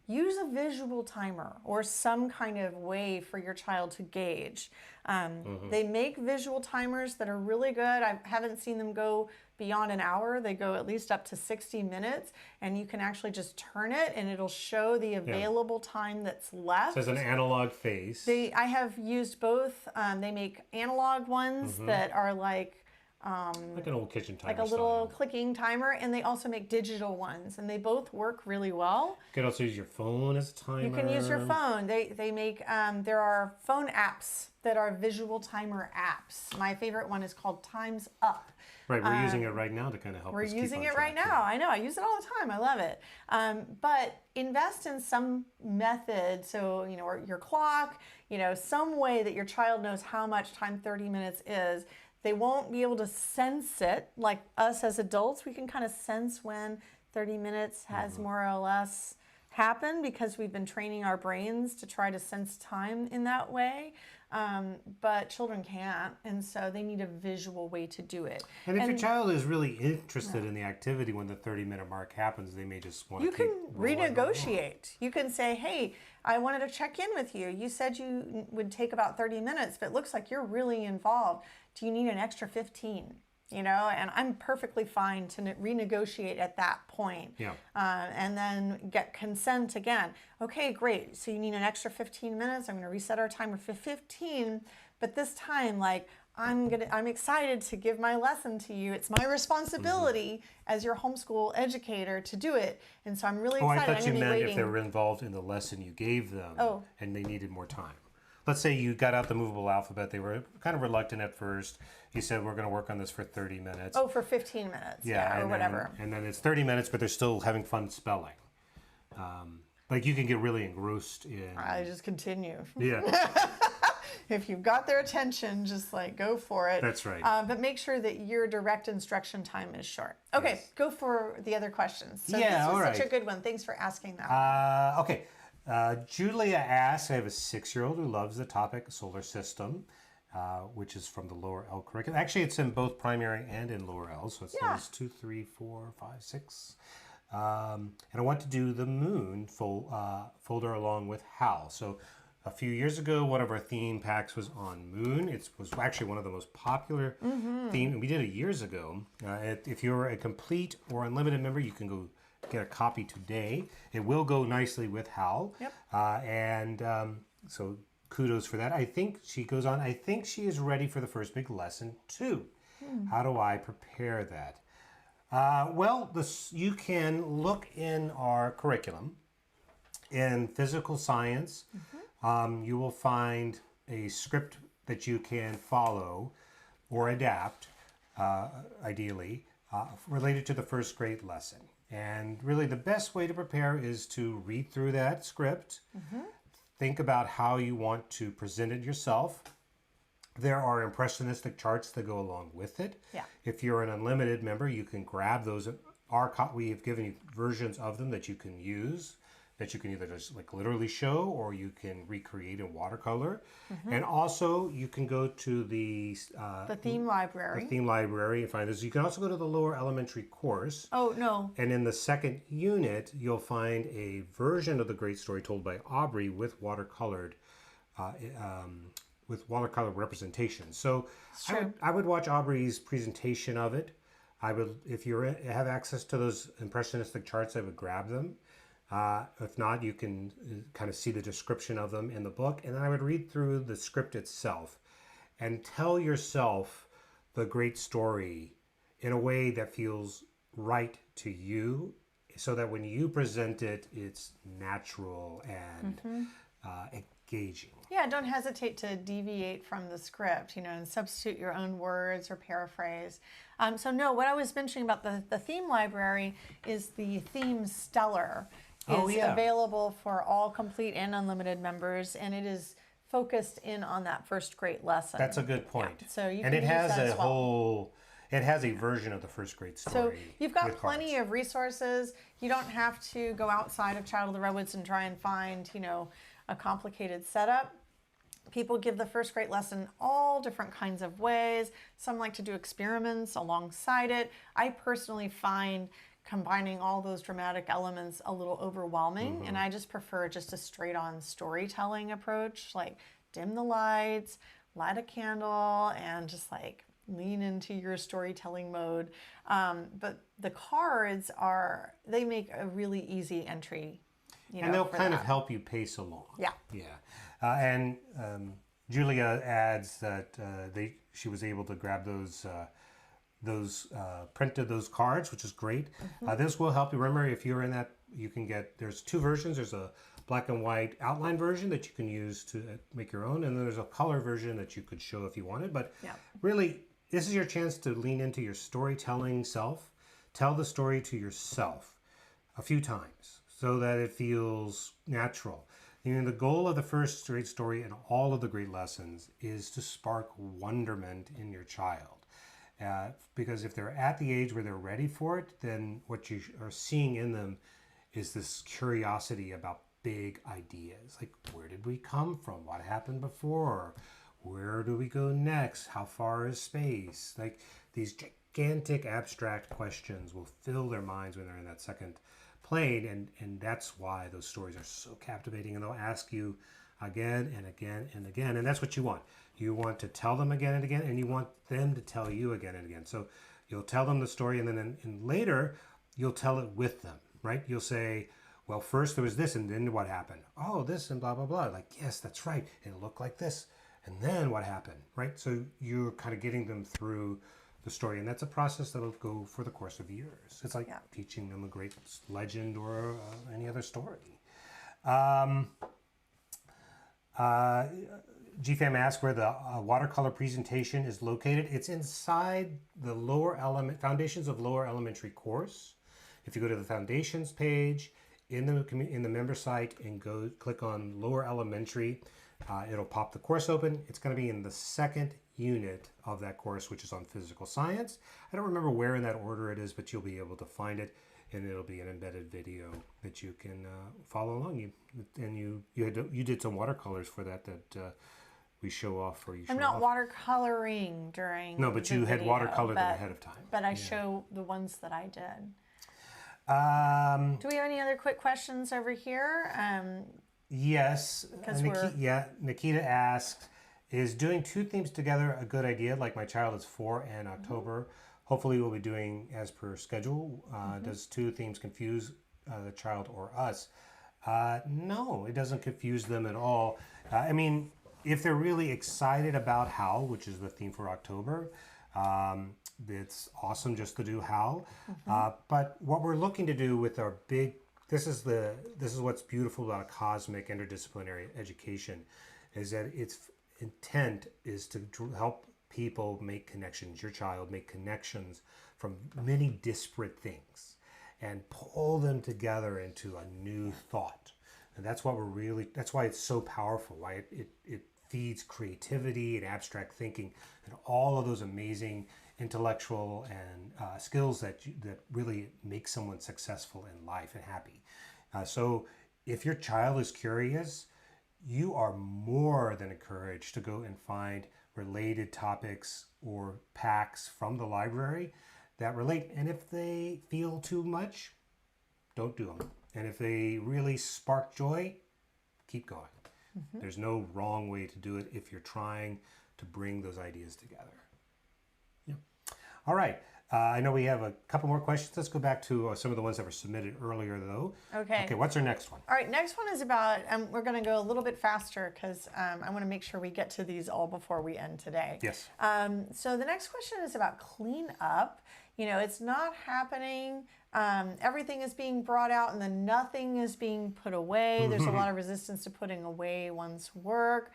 Use a visual timer or some kind of way for your child to gauge. They make visual timers that are really good. I haven't seen them go beyond an hour. They go at least up to 60 minutes, and you can actually just turn it and it'll show the available time that's left. So it's an analog face. I have used both. They make analog ones that are like an old kitchen timer, like a little clicking timer, and they also make digital ones, and they both work really well. You can also use your phone as a timer. You can use your phone. They make there are phone apps that are visual timer apps. My favorite one is called Time's Up. Right, we're using it right now to kind of help us keep on track. We're using it right now. I know. I use it all the time. I love it. But invest in some method, so, you know, or your clock, you know, some way that your child knows how much time 30 minutes is. They won't be able to sense it like us as adults. We can kind of sense when 30 minutes has more or less happened because we've been training our brains to try to sense time in that way. But children can't, and so they need a visual way to do it. And if your child is really interested in the activity when the 30-minute mark happens, they may just want to keep rolling. You can renegotiate. You can say, hey, I wanted to check in with you. You said you would take about 30 minutes, but it looks like you're really involved. Do you need an extra 15? and I'm perfectly fine to renegotiate at that point. Yeah. And then get consent again. Okay, great. So you need an extra 15 minutes. I'm going to reset our timer for 15, but this time, like, I'm excited to give my lesson to you. It's my responsibility as your homeschool educator to do it. And so I'm really excited. I thought you meant if they were involved in the lesson you gave them and they needed more time. Let's say you got out the movable alphabet. They were kind of reluctant at first. You said, we're going to work on this for 30 minutes. Oh, for 15 minutes. Yeah, or whatever. And then it's 30 minutes, but they're still having fun spelling. Like, you can get really engrossed in... I just continue. Yeah. If you've got their attention, just like go for it. That's right. But make sure that your direct instruction time is short. Okay, yes. Go for the other questions. So yeah, this was such a good one. Thanks for asking that. Okay. Julia asks, I have a 6-year-old who loves the topic solar system, which is from the lower L curriculum. Actually, it's in both primary and in lower L. So it says 2, 3, 4, 5, 6. And I want to do the moon folder along with Hal. So a few years ago, one of our theme packs was on moon. It was actually one of the most popular themes. We did it years ago. If you're a complete or unlimited member, you can go get a copy today. It will go nicely with Hal. Yep. So kudos for that. I think she goes on, I think she is ready for the first big lesson too. How do I prepare that? Well, you can look in our curriculum. In physical science, you will find a script that you can follow or adapt, ideally, related to the first grade lesson. And really the best way to prepare is to read through that script, think about how you want to present it yourself. There are impressionistic charts that go along with it. Yeah. If you're an unlimited member, you can grab those. We have given you versions of them that you can use, that you can either just like literally show or you can recreate in watercolor. And also you can go to the theme library. The theme library and find this. You can also go to the lower elementary course. Oh, no. And in the second unit, you'll find a version of the great story told by Aubrey with watercolored representation. So I would watch Aubrey's presentation of it. If you have access to those impressionistic charts, I would grab them. If not, you can kind of see the description of them in the book. And then I would read through the script itself and tell yourself the great story in a way that feels right to you, so that when you present it, it's natural and engaging. Yeah, don't hesitate to deviate from the script, and substitute your own words or paraphrase. So no, what I was mentioning about the theme library is the theme stellar. Available for all complete and unlimited members, and it is focused in on that first grade lesson. That's a good point. Yeah. So you and can it has use that a as well. whole. It has a version of the first grade story. So you've got plenty cards. of resources. You don't have to go outside of Child of the Redwoods and try and find, a complicated setup. People give the first grade lesson all different kinds of ways. Some like to do experiments alongside it. I personally find combining all those dramatic elements a little overwhelming, and I just prefer just a straight-on storytelling approach, like dim the lights, light a candle, and just like lean into your storytelling mode. But the cards they make a really easy entry. And they'll kind of help you pace along. Yeah. And Julia adds that she was able to grab printed those cards, which is great. This will help you. Remember, if you're in that, there's two versions. There's a black and white outline version that you can use to make your own, and then there's a color version that you could show if you wanted. But really, this is your chance to lean into your storytelling self. Tell the story to yourself a few times so that it feels natural. The goal of the first grade story and all of the great lessons is to spark wonderment in your child. Because if they're at the age where they're ready for it, then what you are seeing in them is this curiosity about big ideas. Like, where did we come from? What happened before? Where do we go next? How far is space? Like, these gigantic abstract questions will fill their minds when they're in that second plane, and that's why those stories are so captivating, and they'll ask you again and again and again, and that's what you want. You want to tell them again and again, and you want them to tell you again and again. So you'll tell them the story, and then and later you'll tell it with them, right? You'll say, well, first there was this, and then what happened? Oh, this, and blah, blah, blah. Like, yes, that's right. It looked like this. And then what happened, right? So you're kind of getting them through the story. And that's a process that'll go for the course of years. It's like teaching them a great legend or any other story. GFAM asks where the watercolor presentation is located. It's inside the Foundations of Lower Elementary course. If you go to the Foundations page, in the member site and click on Lower Elementary, it'll pop the course open. It's going to be in the second unit of that course, which is on physical science. I don't remember where in that order it is, but you'll be able to find it, and it'll be an embedded video that you can follow along. You did some watercolors for that we show off for you. I'm not watercoloring during. No, but you had watercolored them ahead of time. But I show the ones that I did. Do we have any other quick questions over here? Yes. Nikita asked, is doing two themes together a good idea? Like my child is 4 in October. Hopefully we'll be doing as per schedule. Does two themes confuse the child or us? No, it doesn't confuse them at all. I mean, if they're really excited about HOWL, which is the theme for October, it's awesome just to do HOWL. But what we're looking to do with our this is what's beautiful about a cosmic interdisciplinary education, is that its intent is to help people make connections, your child make connections from many disparate things and pull them together into a new thought. And that's what that's why it's so powerful, why it feeds creativity and abstract thinking and all of those amazing intellectual and skills that really make someone successful in life and happy. So if your child is curious, you are more than encouraged to go and find related topics or packs from the library that relate. And if they feel too much, don't do them. And if they really spark joy, keep going. There's no wrong way to do it if you're trying to bring those ideas together. Yeah. All right. I know we have a couple more questions. Let's go back to some of the ones that were submitted earlier, though. Okay, what's our next one? All right, next one is about, we're going to go a little bit faster because I want to make sure we get to these all before we end today. Yes. So the next question is about clean up. You know, it's not happening. Everything is being brought out and then nothing is being put away. There's a lot of resistance to putting away one's work.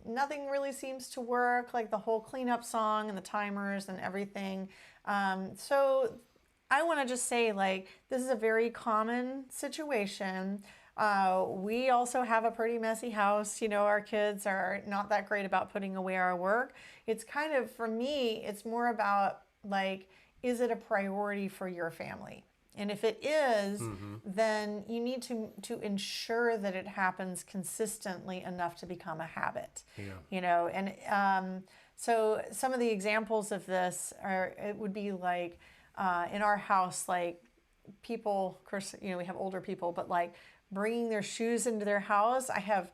Nothing really seems to work, like the whole cleanup song and the timers and everything. So I want to just say, like, this is a very common situation. We also have a pretty messy house. You know, our kids are not that great about putting away our work. It's kind of, for me, it's more about, like, is it a priority for your family? And if it is, then you need to ensure that it happens consistently enough to become a habit. Yeah. You know, and so some of the examples of this it would be like in our house, like people, of course, you know, we have older people, but like bringing their shoes into their house. I have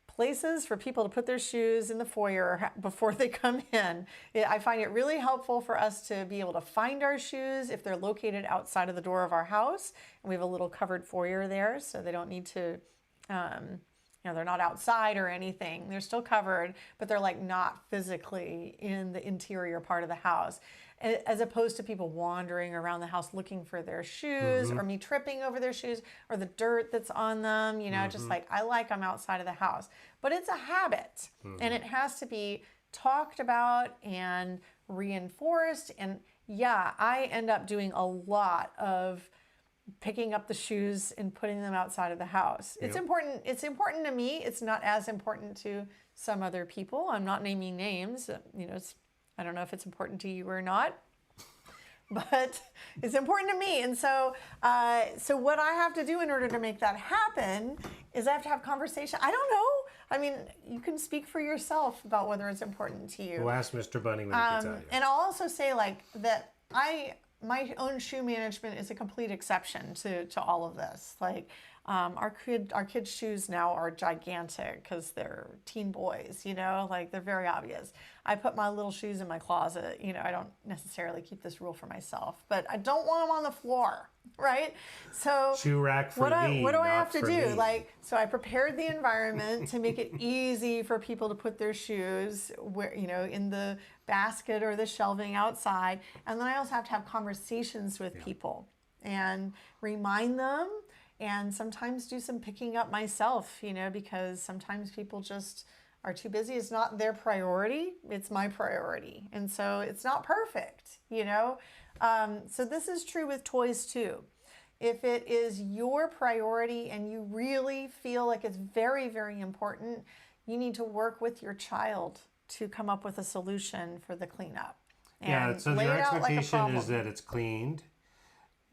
places for people to put their shoes in the foyer before they come in. I find it really helpful for us to be able to find our shoes if they're located outside of the door of our house. And we have a little covered foyer there, so they don't need to, you know, they're not outside or anything. They're still covered, but they're like not physically in the interior part of the house. As opposed to people wandering around the house looking for their shoes or me tripping over their shoes or the dirt that's on them, you know, just like I like them outside of the house. But it's a habit and it has to be talked about and reinforced. And yeah, I end up doing a lot of picking up the shoes and putting them outside of the house. It's important. It's important to me. It's not as important to some other people. I'm not naming names. You know, I don't know if it's important to you or not, but it's important to me. And so, so what I have to do in order to make that happen is I have to have conversation. I don't know. I mean, you can speak for yourself about whether it's important to you. We'll ask Mr. Bunny when he gets out here. And I'll also say like that my own shoe management is a complete exception to all of this. Like Our kids' shoes now are gigantic because they're teen boys, like they're very obvious. I put my little shoes in my closet. I don't necessarily keep this rule for myself, but I don't want them on the floor, right? So shoe rack for me. What do I have to do? Me. So I prepared the environment to make it easy for people to put their shoes where, in the basket or the shelving outside. And then I also have to have conversations with people and remind them, and sometimes do some picking up myself, because sometimes people just are too busy. It's not their priority, it's my priority. And so it's not perfect, So this is true with toys too. If it is your priority and you really feel like it's very, very important, you need to work with your child to come up with a solution for the cleanup. And so your expectation is that it's cleaned.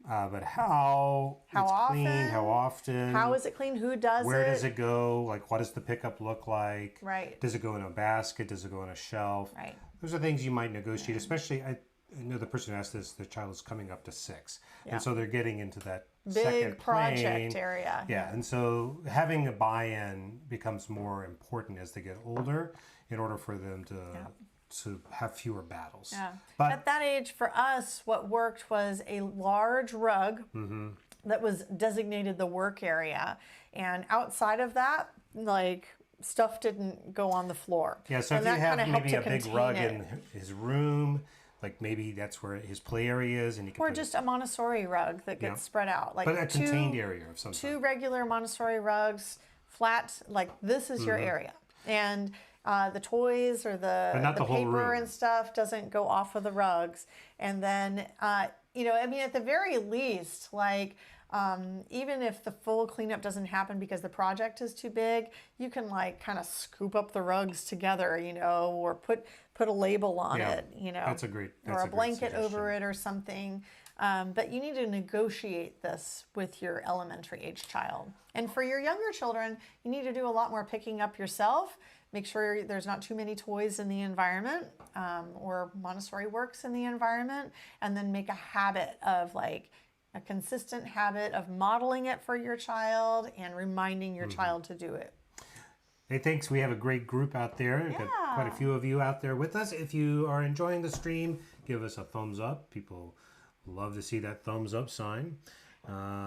But how it's often, cleaned, how often, how is it cleaned, who does where does it go, what does the pickup look like, right? Does it go in a basket, does it go on a shelf, right? Those are things you might negotiate, especially I know the person who asked this, the child is coming up to 6, and so they're getting into that big second project area. And so having a buy-in becomes more important as they get older in order for them to have fewer battles. Yeah. But at that age, for us, what worked was a large rug that was designated the work area. And outside of that, stuff didn't go on the floor. Yeah, so if you have maybe a big rug in his room, maybe that's where his play area is, and you can or just a Montessori rug that gets spread out. But a contained area of some two regular Montessori rugs, flat, this is your area. And the toys or the paper and stuff doesn't go off of the rugs. And then, at the very least, even if the full cleanup doesn't happen because the project is too big, you can kind of scoop up the rugs together, or put a label on it, That's a great or a blanket over it or something. But you need to negotiate this with your elementary age child. And for your younger children, you need to do a lot more picking up yourself. Make sure there's not too many toys in the environment, or Montessori works in the environment, and then make a habit of a consistent habit of modeling it for your child and reminding your child to do it. Hey, thanks. We have a great group out there. We've got quite a few of you out there with us. If you are enjoying the stream, give us a thumbs up. People love to see that thumbs up sign.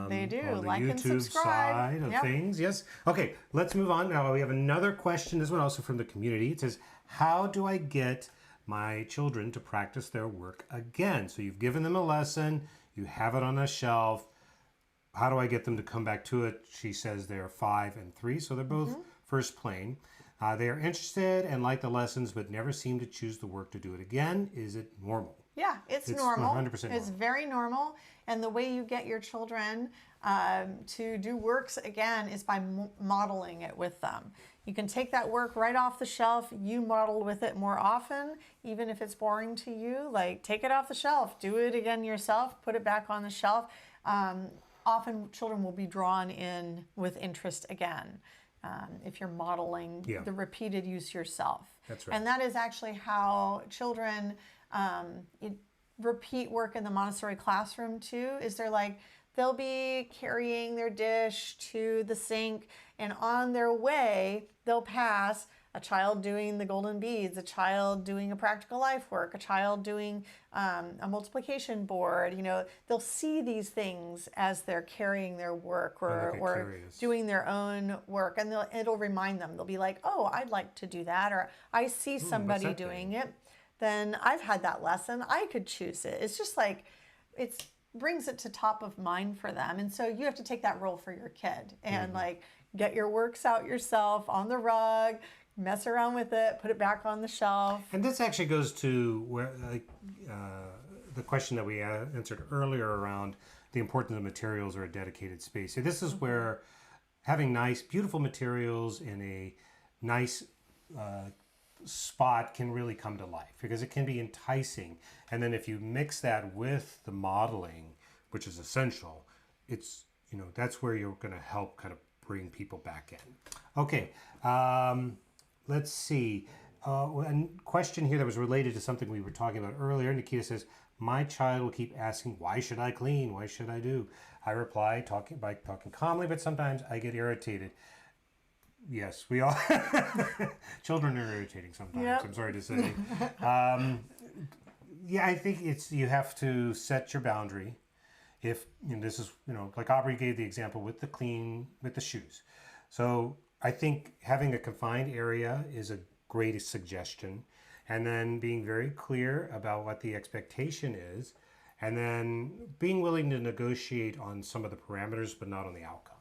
They do. On the like YouTube and subscribe. side of things. Yes. Okay, let's move on. Now we have another question. This one also from the community. It says, how do I get my children to practice their work again? So you've given them a lesson. You have it on a shelf. How do I get them to come back to it? She says they're 5 and 3, so they're both first plane. They are interested and like the lessons, but never seem to choose the work to do it again. Is it normal? Yeah, it's normal. 100% normal. It's very normal. And the way you get your children to do works again is by modeling it with them. You can take that work right off the shelf. You model with it more often, even if it's boring to you. Take it off the shelf, do it again yourself, put it back on the shelf. Often children will be drawn in with interest again if you're modeling the repeated use yourself. That's right. And that is actually how children repeat work in the Montessori classroom too. They'll be carrying their dish to the sink, and on their way, they'll pass a child doing the golden beads, a child doing a practical life work, a child doing a multiplication board. They'll see these things as they're carrying their work or doing their own work, and it'll remind them. They'll be like, oh, I'd like to do that, or I see somebody doing it. Then I've had that lesson. I could choose it. It's just it brings it to top of mind for them. And so you have to take that role for your kid and get your works out yourself on the rug, mess around with it, put it back on the shelf. And this actually goes to where the question that we answered earlier around the importance of materials or a dedicated space. So this is where having nice, beautiful materials in a nice spot can really come to life because it can be enticing. And then if you mix that with the modeling, which is essential, it's, that's where you're going to help kind of bring people back in. Okay, let's see. a question here that was related to something we were talking about earlier. Nikita says, my child will keep asking, why should I clean? Why should I do? I reply by talking calmly, but sometimes I get irritated. Yes, we all. Children are irritating sometimes. Yep. I'm sorry to say. Yeah, I think you have to set your boundary. If this is like Aubrey gave the example with the shoes. So I think having a confined area is a great suggestion, and then being very clear about what the expectation is, and then being willing to negotiate on some of the parameters, but not on the outcome.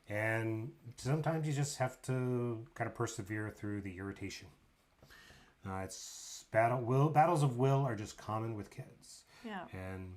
And sometimes you just have to kind of persevere through the irritation. Battles of will are just common with kids. Yeah. And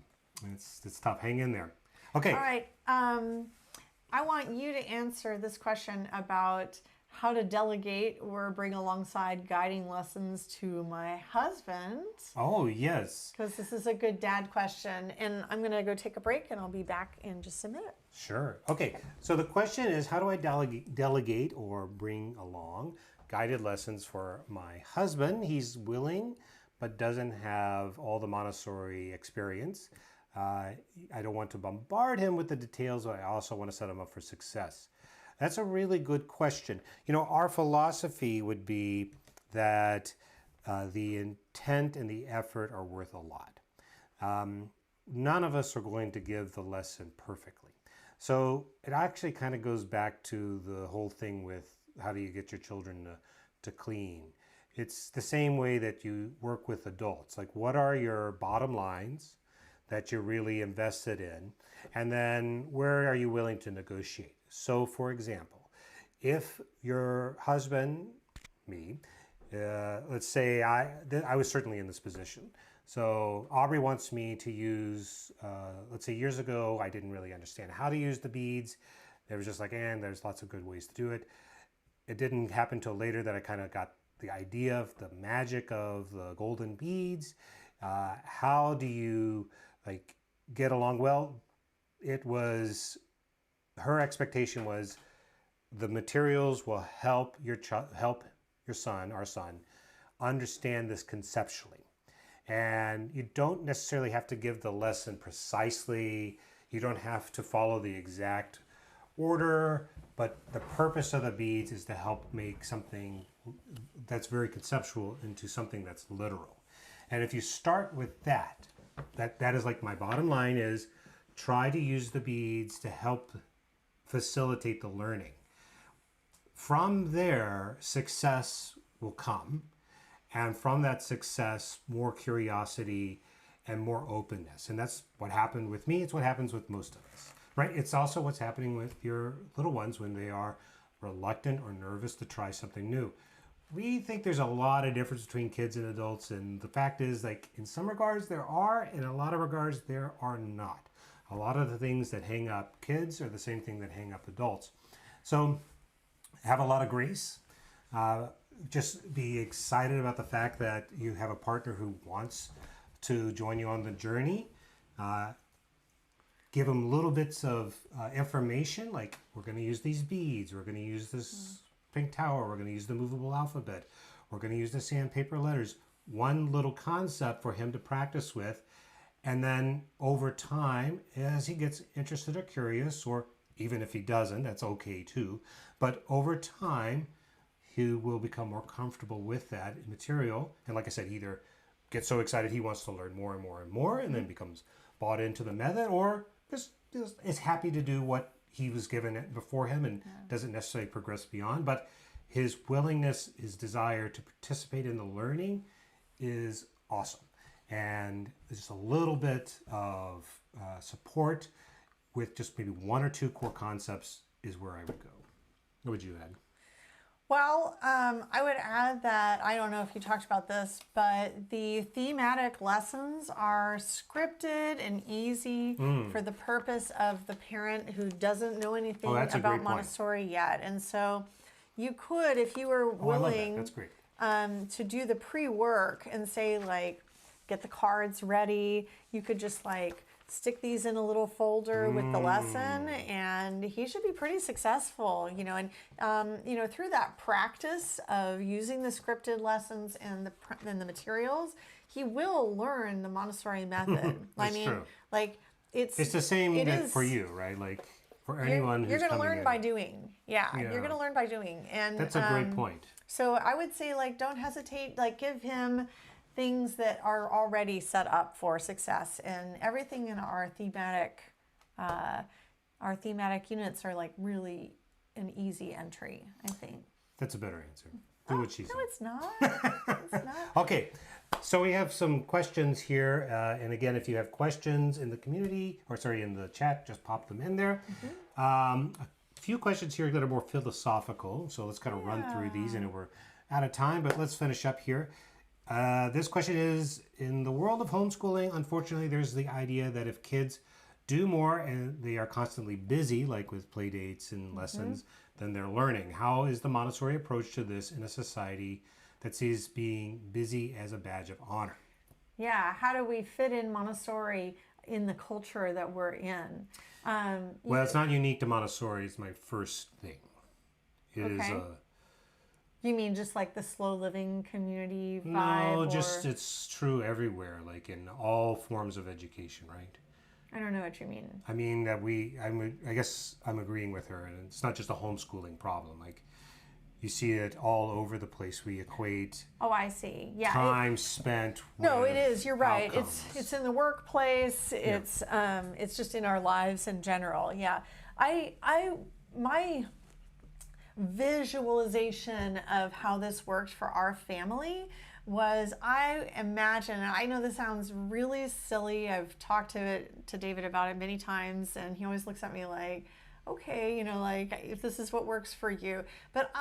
it's tough. Hang in there. Okay. All right. I want you to answer this question about how to delegate or bring alongside guiding lessons to my husband. Oh, yes. Because this is a good dad question. And I'm going to go take a break, and I'll be back in just a minute. Sure. Okay. So the question is, how do I delegate or bring along guided lessons for my husband? He's willing, but doesn't have all the Montessori experience. I don't want to bombard him with the details, but I also want to set him up for success. That's a really good question. Our philosophy would be that the intent and the effort are worth a lot. None of us are going to give the lesson perfectly. So it actually kind of goes back to the whole thing with how do you get your children to clean. It's the same way that you work with adults. Like, what are your bottom lines that you're really invested in? And then where are you willing to negotiate? So, for example, if your husband, me, let's say I was certainly in this position. So Aubrey wants me to use, let's say years ago, I didn't really understand how to use the beads. There was just like, there's lots of good ways to do it. It didn't happen until later that I kind of got the idea of the magic of the golden beads. How do you get along? Well, her expectation was the materials will help our son, understand this conceptually. And you don't necessarily have to give the lesson precisely. You don't have to follow the exact order, but the purpose of the beads is to help make something that's very conceptual into something that's literal. And if you start with that is like my bottom line is try to use the beads to help facilitate the learning. From there, success will come. And from that success, more curiosity and more openness. And that's what happened with me. It's what happens with most of us, right? It's also what's happening with your little ones when they are reluctant or nervous to try something new. We think there's a lot of difference between kids and adults. And the fact is, in some regards there are, in a lot of regards there are not. A lot of the things that hang up kids are the same thing that hang up adults. So have a lot of grace. Just be excited about the fact that you have a partner who wants to join you on the journey. Give them little bits of information, like we're going to use these beads, we're going to use this pink tower, we're going to use the movable alphabet, we're going to use the sandpaper letters. One little concept for him to practice with. And then over time, as he gets interested or curious, or even if he doesn't, that's okay too. But over time, he will become more comfortable with that material. And like I said, either gets so excited he wants to learn more and more and more, and then becomes bought into the method, or just is happy to do what he was given before him and doesn't necessarily progress beyond. But his willingness, his desire to participate in the learning is awesome. And just a little bit of support with just maybe one or two core concepts is where I would go. What would you add? Well, I would add that, I don't know if you talked about this, but the thematic lessons are scripted and easy for the purpose of the parent who doesn't know anything about Montessori yet. And so you could, if you were willing That's great. To do the pre-work and say, get the cards ready, you could just stick these in a little folder with the lesson, and he should be pretty successful, and through that practice of using the scripted lessons and the materials, he will learn the Montessori method. True. Like it's the same for you, right? Like for anyone you're who's going to learn in. by doing. Yeah, you're going to learn by doing, and that's a great point. So I would say, like, don't hesitate. Like, give him things that are already set up for success, and everything in our thematic units are like really an easy entry, I think. That's a better answer. Do what she said. No, it's not. It's not. Okay, so we have some questions here, and again, if you have questions in the community, in the chat, just pop them in there. A few questions here that are more philosophical, so let's kind of run through these, and we're out of time, but let's finish up here. This question is, in the world of homeschooling, unfortunately, there's the idea that if kids do more and they are constantly busy, like with play dates and lessons, then they're learning. How is the Montessori approach to this in a society that sees being busy as a badge of honor? Yeah, how do we fit in Montessori in the culture that we're in? Well, it's not unique to Montessori. It's my first thing. It is You mean just like the slow living community vibe? No, just it's true everywhere, like in all forms of education, right? I don't know what you mean. I mean that I guess I'm agreeing with her, and it's not just a homeschooling problem. Like you see it all over the place. We equate. Oh, I see. Yeah. Time spent. No, it is. You're right. Outcomes. It's in the workplace. It's just in our lives in general. Yeah. My visualization of how this worked for our family was, I imagine, and I know this sounds really silly, I've talked to David about it many times, and he always looks at me like, okay, like if this is what works for you. But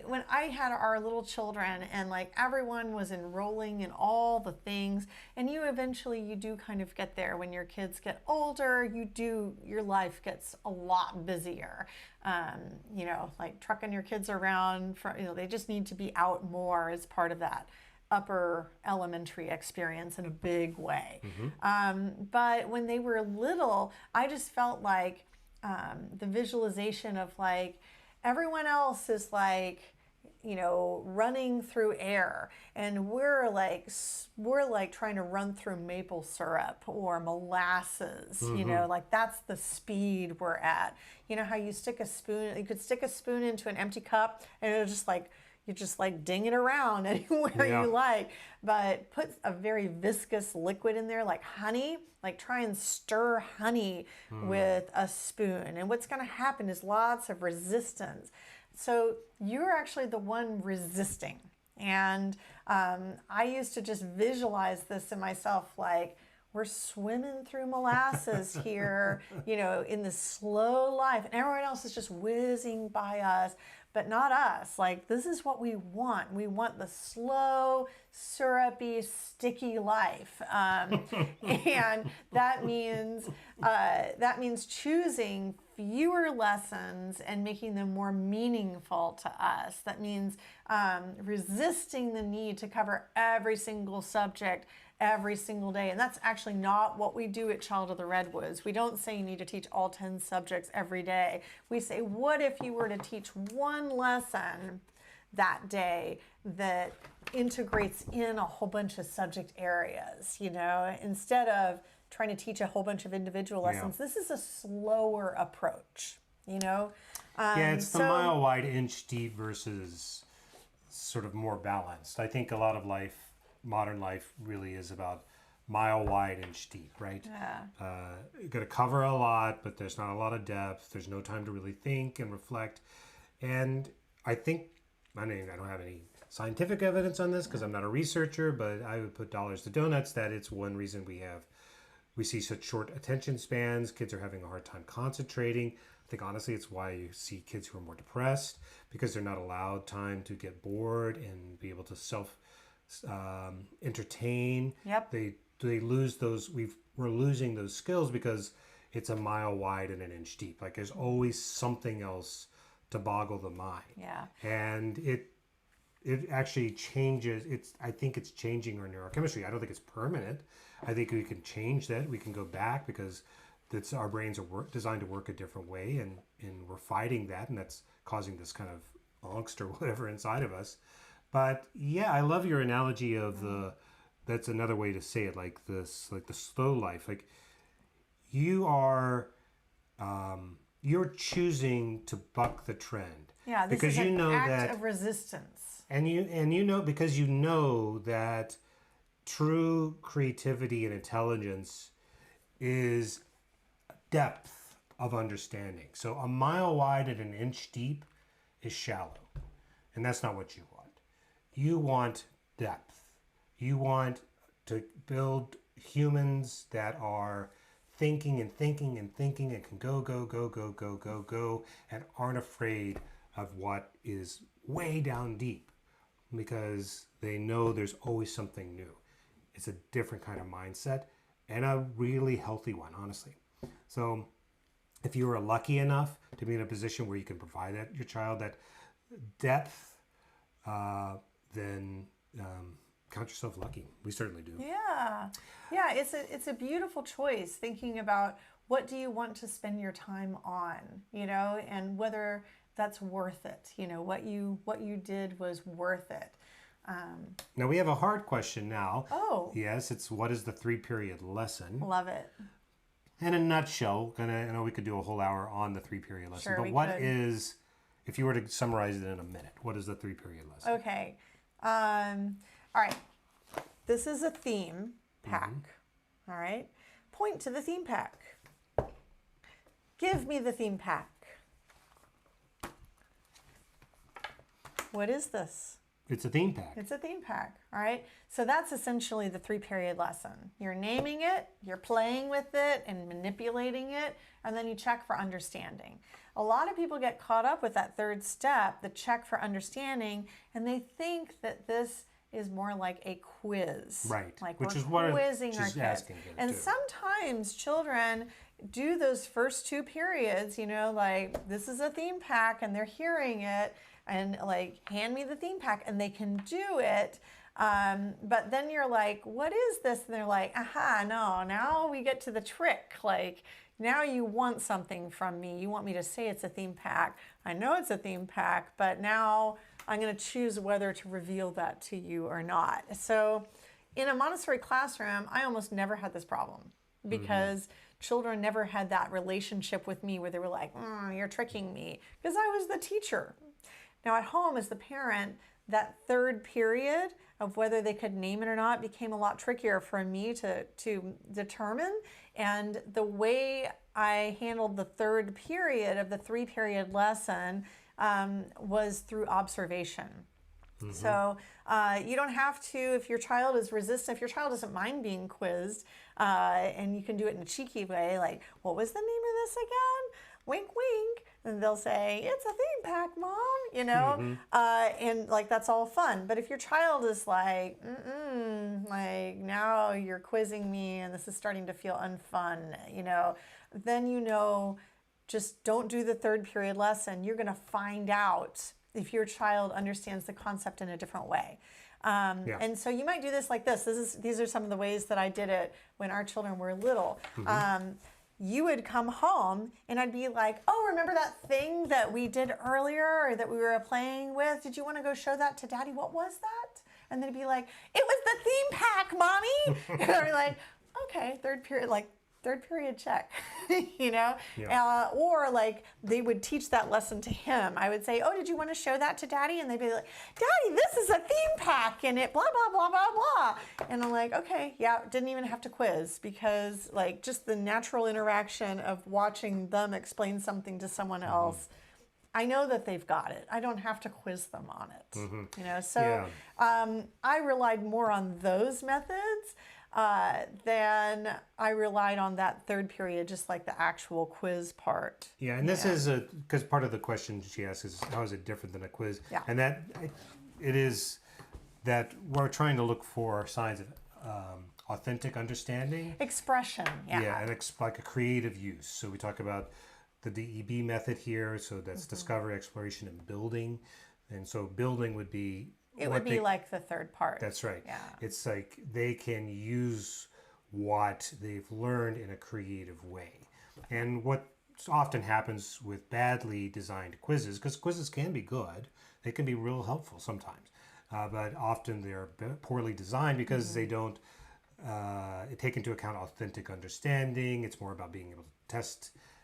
when I had our little children, and like everyone was enrolling in all the things, and you do kind of get there when your kids get older, your life gets a lot busier. Like trucking your kids around, they just need to be out more as part of that upper elementary experience in a big way. But when they were little, I just felt like the visualization of like everyone else is like running through air, and we're like trying to run through maple syrup or molasses. Like that's the speed we're at. How you could stick a spoon into an empty cup, and it'll just like you just like ding it around anywhere you like, but put a very viscous liquid in there like honey, like try and stir honey with a spoon, and what's going to happen is lots of resistance. So you're actually the one resisting. And I used to just visualize this in myself, like we're swimming through molasses here, in this slow life, and everyone else is just whizzing by us, but not us. Like, this is what we want. We want the slow, syrupy, sticky life. And that means choosing fewer lessons and making them more meaningful to us. That means resisting the need to cover every single subject every single day. And that's actually not what we do at Child of the Redwoods. We don't say you need to teach all 10 subjects every day. We say, what if you were to teach one lesson that day that integrates in a whole bunch of subject areas, instead of trying to teach a whole bunch of individual lessons. This is a slower approach, it's the mile wide, inch deep versus sort of more balanced. I think a lot of modern life really is about mile wide, inch deep, right? You're going to cover a lot, but there's not a lot of depth. There's no time to really think and reflect. And I think, I don't have any scientific evidence on this because I'm not a researcher, but I would put dollars to donuts that it's one reason we see such short attention spans. Kids are having a hard time concentrating. I think honestly it's why you see kids who are more depressed, because they're not allowed time to get bored and be able to entertain. They lose those. We're losing those skills because it's a mile wide and an inch deep. Like there's always something else to boggle the mind. And it actually changes. I think it's changing our neurochemistry. I don't think it's permanent. I think we can change that. We can go back because that's our brains are designed to work a different way, and we're fighting that, and that's causing this kind of angst or whatever inside of us. But yeah, I love your analogy of that's another way to say it, like this, like the slow life. Like you are, you're choosing to buck the trend. Yeah, this because is you an know act that, of resistance. and you know, because you know that true creativity and intelligence is depth of understanding. So a mile wide and an inch deep is shallow, and that's not what you want. You want depth. You want to build humans that are thinking and thinking and thinking and can go and aren't afraid of what is way down deep because they know there's always something new. It's a different kind of mindset and a really healthy one, honestly. So if you are lucky enough to be in a position where you can provide that your child that depth, then count yourself lucky. We certainly do. Yeah. Yeah, it's a beautiful choice, thinking about what do you want to spend your time on, and whether that's worth it. What you did was worth it. Now we have a hard question now. Oh. Yes, it's what is the 3-period lesson? Love it. In a nutshell, I know we could do a whole hour on the 3-period lesson, Sure, but we what could. is, if you were to summarize it in a minute, what is the 3-period lesson? Okay. All right. This is a theme pack. All right. Point to the theme pack. Give me the theme pack. What is this? It's a theme pack. It's a theme pack. All right. So that's essentially the 3-period lesson. You're naming it, you're playing with it and manipulating it, and then you check for understanding. A lot of people get caught up with that third step, the check for understanding, and they think that this is more like a quiz. Right. Like Which we're is what quizzing our she's kids. asking here, And too. sometimes children do those first 2 periods, like this is a theme pack and they're hearing it and like hand me the theme pack and they can do it. But then you're like, what is this? And they're like, aha, no, now we get to the trick. Like now you want something from me. You want me to say it's a theme pack. I know it's a theme pack, but now I'm going to choose whether to reveal that to you or not. So in a Montessori classroom, I almost never had this problem because children never had that relationship with me where they were like, you're tricking me, because I was the teacher. Now at home as the parent, that third period of whether they could name it or not became a lot trickier for me to determine. And the way I handled the third period of the 3-period lesson was through observation. So you don't have to, if your child is resistant, if your child doesn't mind being quizzed, and you can do it in a cheeky way, like, what was the name of this again? Wink, wink. And they'll say, it's a theme pack, Mom, and like, that's all fun. But if your child is like, like now you're quizzing me and this is starting to feel unfun, then just don't do the 3-period lesson. You're going to find out if your child understands the concept in a different way. And so you might do this like this. These are some of the ways that I did it when our children were little. You would come home and I'd be like, oh, remember that thing that we did earlier or that we were playing with? Did you want to go show that to Daddy? What was that? And they'd be like, it was the theme pack, Mommy. And I'd be like, okay, third period check, or like they would teach that lesson to him. I would say, oh, did you want to show that to Daddy? And they'd be like, Daddy, this is a theme pack and it blah, blah, blah, blah, blah. And I'm like, okay, yeah, didn't even have to quiz because like just the natural interaction of watching them explain something to someone else, I know that they've got it. I don't have to quiz them on it, So I relied more on those methods then I relied on that third period, just like the actual quiz part. Yeah, and this is because part of the question she asks is how is it different than a quiz? Yeah. And that it is that we're trying to look for signs of authentic understanding. Expression, yeah. Yeah, and like a creative use. So we talk about the DEB method here. So that's discovery, exploration, and building. And so building would be... It would be like the third part. That's right. Yeah. It's like they can use what they've learned in a creative way. And what often happens with badly designed quizzes, because quizzes can be good, they can be real helpful sometimes, but often they're poorly designed because they don't take into account authentic understanding. It's more about being able to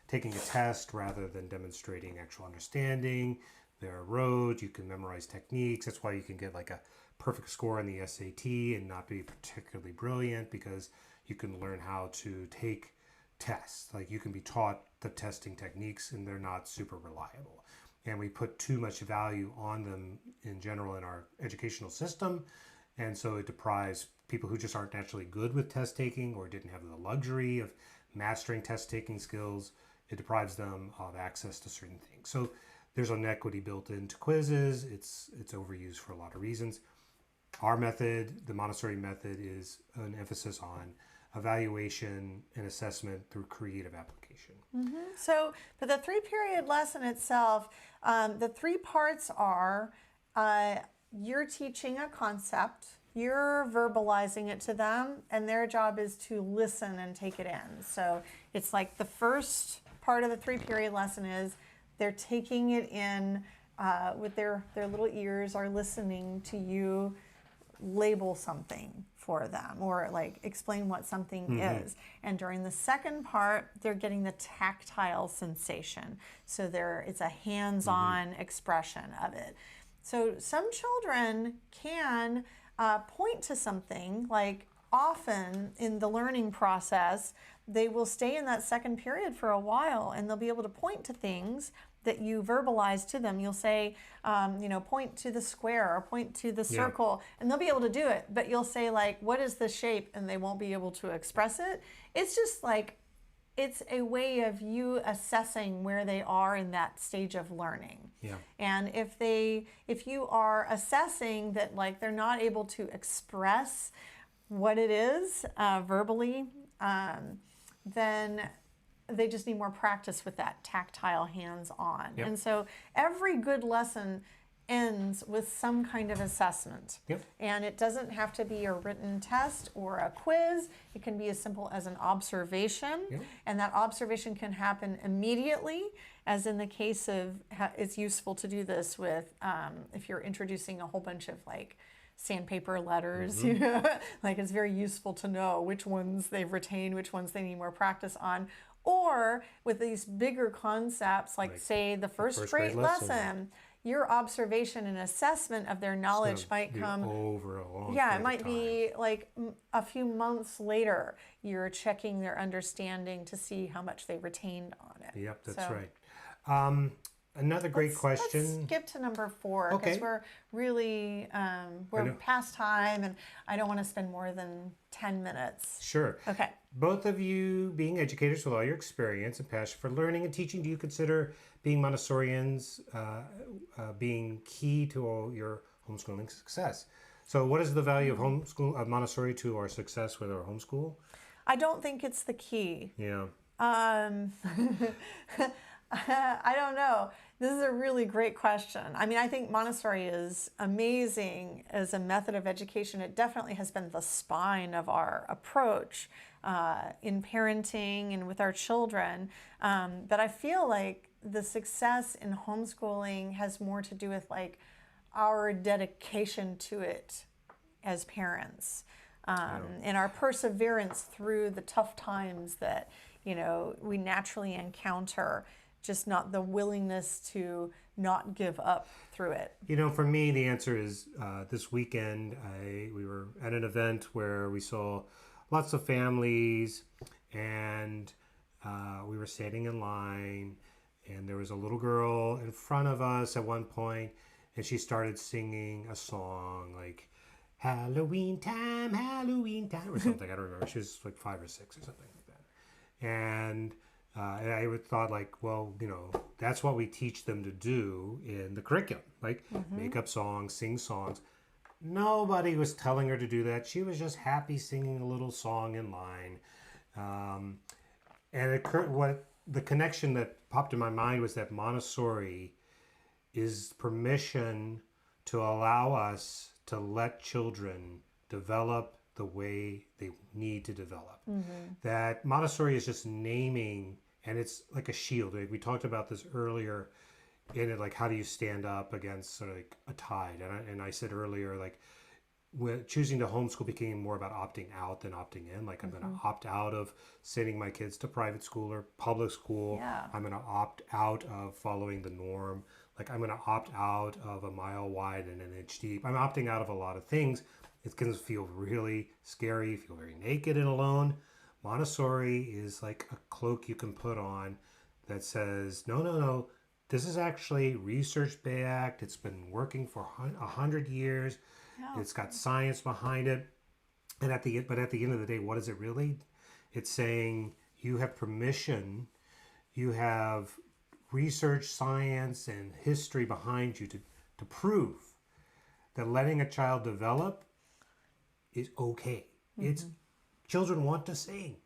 taking a test rather than demonstrating actual understanding. There are roads, you can memorize techniques. That's why you can get like a perfect score on the SAT and not be particularly brilliant, because you can learn how to take tests. Like you can be taught the testing techniques and they're not super reliable. And we put too much value on them in general in our educational system. And so it deprives people who just aren't naturally good with test taking or didn't have the luxury of mastering test taking skills. It deprives them of access to certain things. So there's inequity built into quizzes. It's overused for a lot of reasons. Our method, the Montessori method, is an emphasis on evaluation and assessment through creative application. So for the 3-period lesson itself, the 3 parts are you're teaching a concept, you're verbalizing it to them, and their job is to listen and take it in. So it's like the first part of the 3-period lesson is they're taking it in with their little ears, are listening to you label something for them or like explain what something is. And during the second part, they're getting the tactile sensation. So it's a hands-on expression of it. So some children can point to something, like often in the learning process, they will stay in that second period for a while and they'll be able to point to things that you verbalize to them. You'll say, point to the square or point to the circle, and they'll be able to do it. But you'll say, like, what is the shape? And they won't be able to express it. It's just like, it's a way of you assessing where they are in that stage of learning. Yeah. And if you are assessing that, like, they're not able to express what it is verbally, then they just need more practice with that tactile hands-on. Yep. And so every good lesson ends with some kind of assessment. Yep. And it doesn't have to be a written test or a quiz. It can be as simple as an observation. Yep. And that observation can happen immediately, as in the case of, it's useful to do this with, if you're introducing a whole bunch of like sandpaper letters, like it's very useful to know which ones they've retained, which ones they need more practice on. Or with these bigger concepts, like say the first grade lesson, your observation and assessment of their knowledge might come over a long it might be like a few months later. You're checking their understanding to see how much they retained on it. Yep, that's right. Another great question. Let's skip to number 4 because we're really we're past time, and I don't want to spend more than 10 minutes. Sure. Okay. Both of you being educators with all your experience and passion for learning and teaching, do you consider being Montessorians being key to all your homeschooling success? So what is the value of Montessori to our success with our homeschool? I don't think it's the key. Yeah. I don't know. This is a really great question. I mean, I think Montessori is amazing as a method of education. It definitely has been the spine of our approach in parenting and with our children. But I feel like the success in homeschooling has more to do with like our dedication to it as parents, and our perseverance through the tough times that, we naturally encounter. Just not the willingness to not give up through it. For me, the answer is this weekend we were at an event where we saw lots of families, and we were standing in line, and there was a little girl in front of us at one point, and she started singing a song like Halloween time, or something. I don't remember. She was like 5 or 6 or something like that. And I would thought like, well, that's what we teach them to do in the curriculum, like make up songs, sing songs. Nobody was telling her to do that. She was just happy singing a little song in line. And what the connection that popped in my mind was that Montessori is permission to allow us to let children develop the way they need to develop. That Montessori is just naming, and it's like a shield. Like we talked about this earlier in it, like how do you stand up against sort of like a tide? And I said earlier, like choosing to homeschool became more about opting out than opting in. Like I'm going to opt out of sending my kids to private school or public school. Yeah. I'm going to opt out of following the norm. Like I'm going to opt out of a mile wide and an inch deep. I'm opting out of a lot of things. It's going to feel really scary, feel very naked and alone. Montessori is like a cloak you can put on that says, no, no, no, this is actually research-backed. It's been working for 100 years. Yeah. It's got science behind it. But at the end of the day, what is it really? It's saying you have permission, you have research, science, and history behind you to prove that letting a child develop is okay. It's children want to sing.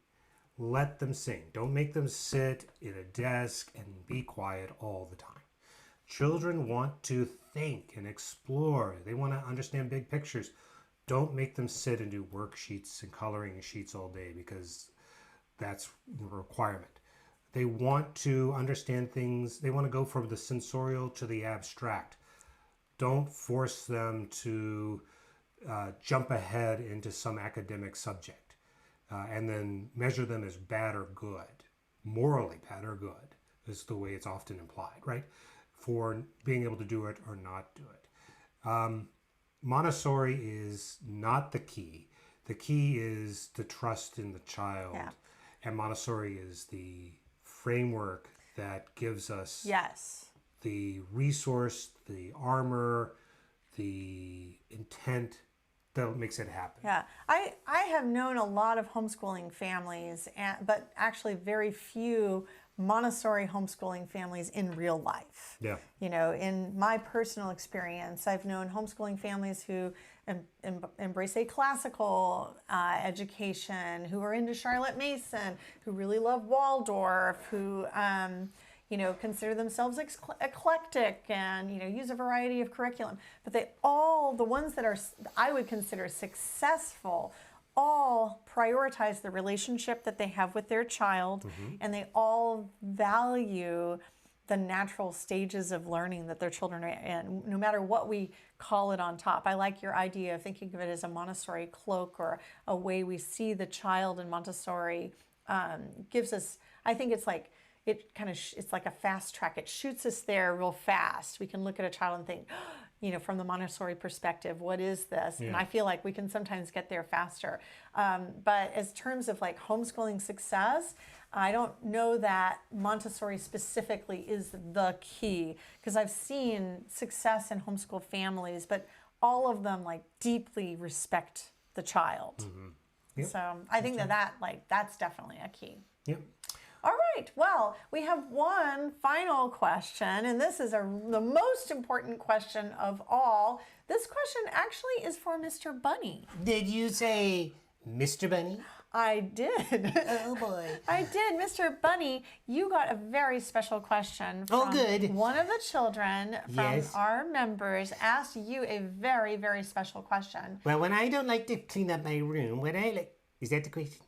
Let them sing. Don't make them sit in a desk and be quiet all the time. Children want to think and explore. They want to understand big pictures. Don't make them sit and do worksheets and coloring sheets all day because that's a requirement. They want to understand things. They want to go from the sensorial to the abstract. Don't force them to jump ahead into some academic subject and then measure them as bad or good. Morally bad or good is the way it's often implied, right? For being able to do it or not do it. Montessori is not the key. The key is to trust in the child. Yeah. And Montessori is the framework that gives us the resource, the armor, the intent that makes it happen. Yeah, I have known a lot of homeschooling families, but actually very few Montessori homeschooling families in real life. Yeah. You know, in my personal experience, I've known homeschooling families who embrace a classical education, who are into Charlotte Mason, who really love Waldorf, who consider themselves eclectic and, use a variety of curriculum. But the ones that are, I would consider successful, all prioritize the relationship that they have with their child, and they all value the natural stages of learning that their children are in, no matter what we call it on top. I like your idea of thinking of it as a Montessori cloak, or a way we see the child in Montessori gives us, I think it's like, it's like a fast track. It shoots us there real fast. We can look at a child and think, from the Montessori perspective, what is this? Yeah. And I feel like we can sometimes get there faster. But as terms of like homeschooling success, I don't know that Montessori specifically is the key, because I've seen success in homeschool families, but all of them like deeply respect the child. Yep. So I think that's definitely a key. Yep. All right, well, we have one final question, and this is the most important question of all. This question actually is for Mr. Bunny. Did you say Mr. Bunny? I did. Oh, boy. I did. Mr. Bunny, you got a very special question from one of the children from our members asked you a very, very special question. Well, when I don't like to clean up my room, is that the question?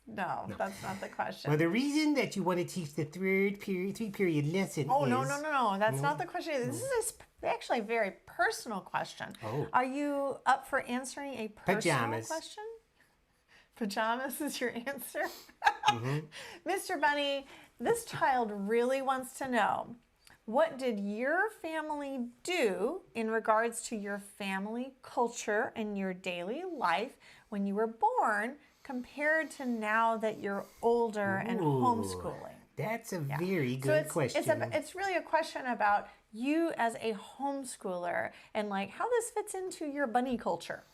No, that's not the question. Well, the reason that you want to teach the three-period lesson no. That's not the question. This is actually a very personal question. Oh. Are you up for answering a personal question? Pajamas is your answer? Mr. Bunny, this child really wants to know, what did your family do in regards to your family culture and your daily life when you were born, compared to now that you're older and homeschooling? That's a very good question. It's really a question about you as a homeschooler and like how this fits into your bunny culture.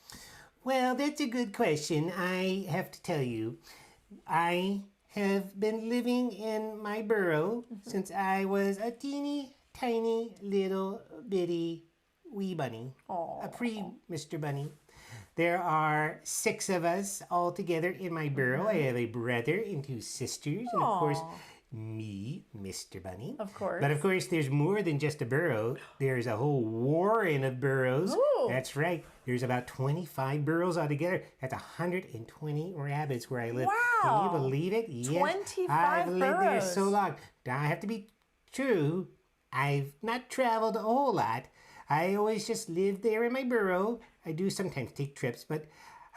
Well, that's a good question. I have to tell you, I have been living in my burrow since I was a teeny, tiny, little, bitty, wee bunny. Aww. A pre-Mr. Bunny. There are 6 of us all together in my burrow. I have a brother and 2 sisters. And of course, me, Mr. Bunny. Of course. But of course, there's more than just a burrow. There's a whole warren of burrows. Ooh. That's right. There's about 25 burrows altogether. That's 120 rabbits where I live. Wow. Can you believe it? 25 I've lived there burrows. so long. Now, I have to be true. I've not traveled a whole lot. I always just live there in my burrow. I do sometimes take trips, but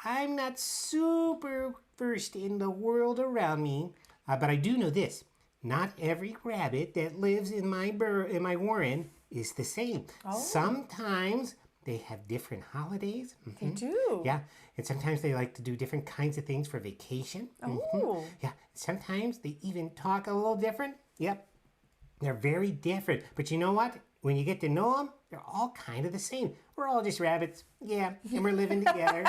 I'm not super versed in the world around me. But I do know this. Not every rabbit that lives in my warren is the same. Oh. Sometimes they have different holidays. They do. Yeah, and sometimes they like to do different kinds of things for vacation. Oh. Yeah, sometimes they even talk a little different. Yep, they're very different. But you know what? When you get to know them, they're all kind of the same. We're all just rabbits. Yeah, and we're living together.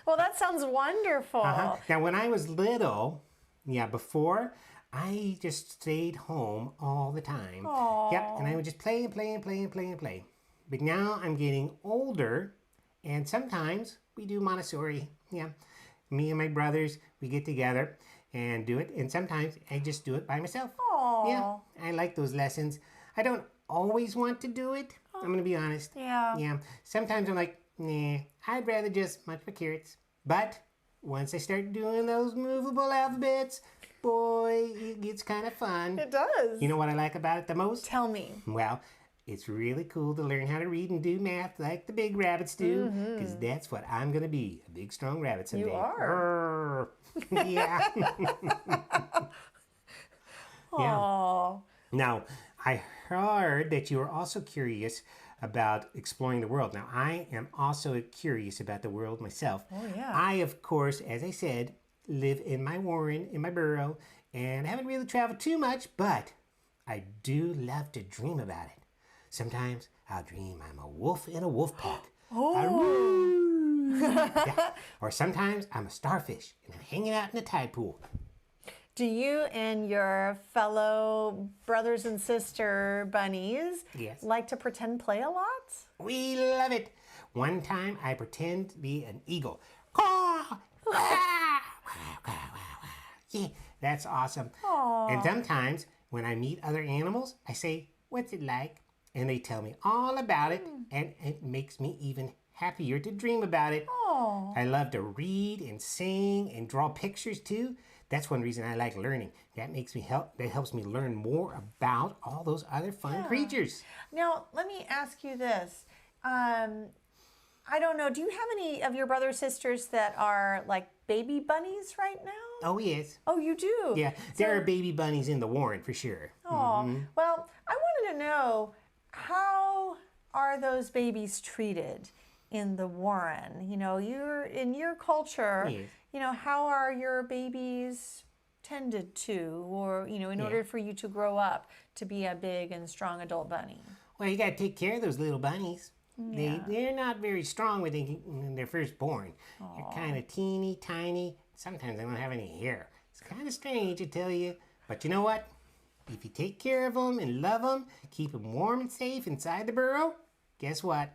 Well, that sounds wonderful. Now, when I was little, before, I just stayed home all the time. Aww. Yep, and I would just play and play and play and play and play. But now I'm getting older, and sometimes we do Montessori. Yeah, me and my brothers, we get together and do it. And sometimes I just do it by myself. Aww. Yeah, I like those lessons. I don't always want to do it. I'm going to be honest. Yeah. Yeah, sometimes I'm like, nah, I'd rather just munch my carrots. But once I start doing those movable alphabets, boy, it gets kind of fun. It does. You know what I like about it the most? Tell me. Well, it's really cool to learn how to read and do math like the big rabbits do, because that's what I'm going to be, a big, strong rabbit someday. You are. Yeah. Aww. Now, I heard that you are also curious about exploring the world. Now, I am also curious about the world myself. Oh, yeah. I, of course, as I said, live in my warren, in my burrow, and haven't really traveled too much, but I do love to dream about it. Sometimes I'll dream I'm a wolf in a wolf pack. Yeah. Or sometimes I'm a starfish and I'm hanging out in a tide pool. Do you and your fellow brothers and sister bunnies Yes. like to pretend play a lot? We love it. One time I pretend to be an eagle. Caw! Ah! Yeah, that's awesome. Aww. And sometimes when I meet other animals, I say, "What's it like?" And they tell me all about it, and it makes me even happier to dream about it. Oh. I love to read and sing and draw pictures too. That's one reason I like learning. That helps me learn more about all those other fun creatures. Now, let me ask you this. I don't know. Do you have any of your brothers sisters that are like baby bunnies right now? Oh, yes. Oh, you do? Yeah, there are baby bunnies in the warren for sure. Oh, well, I wanted to know, how are those babies treated in the warren? You know, in your culture, Yes. you know, how are your babies tended to, or, you know, in order for you to grow up to be a big and strong adult bunny? Well, you got to take care of those little bunnies. They're not very strong when they're first born. They're kind of teeny tiny. Sometimes they don't have any hair. It's kind of strange to tell you. But you know what? If you take care of them and love them, keep them warm and safe inside the burrow, guess what?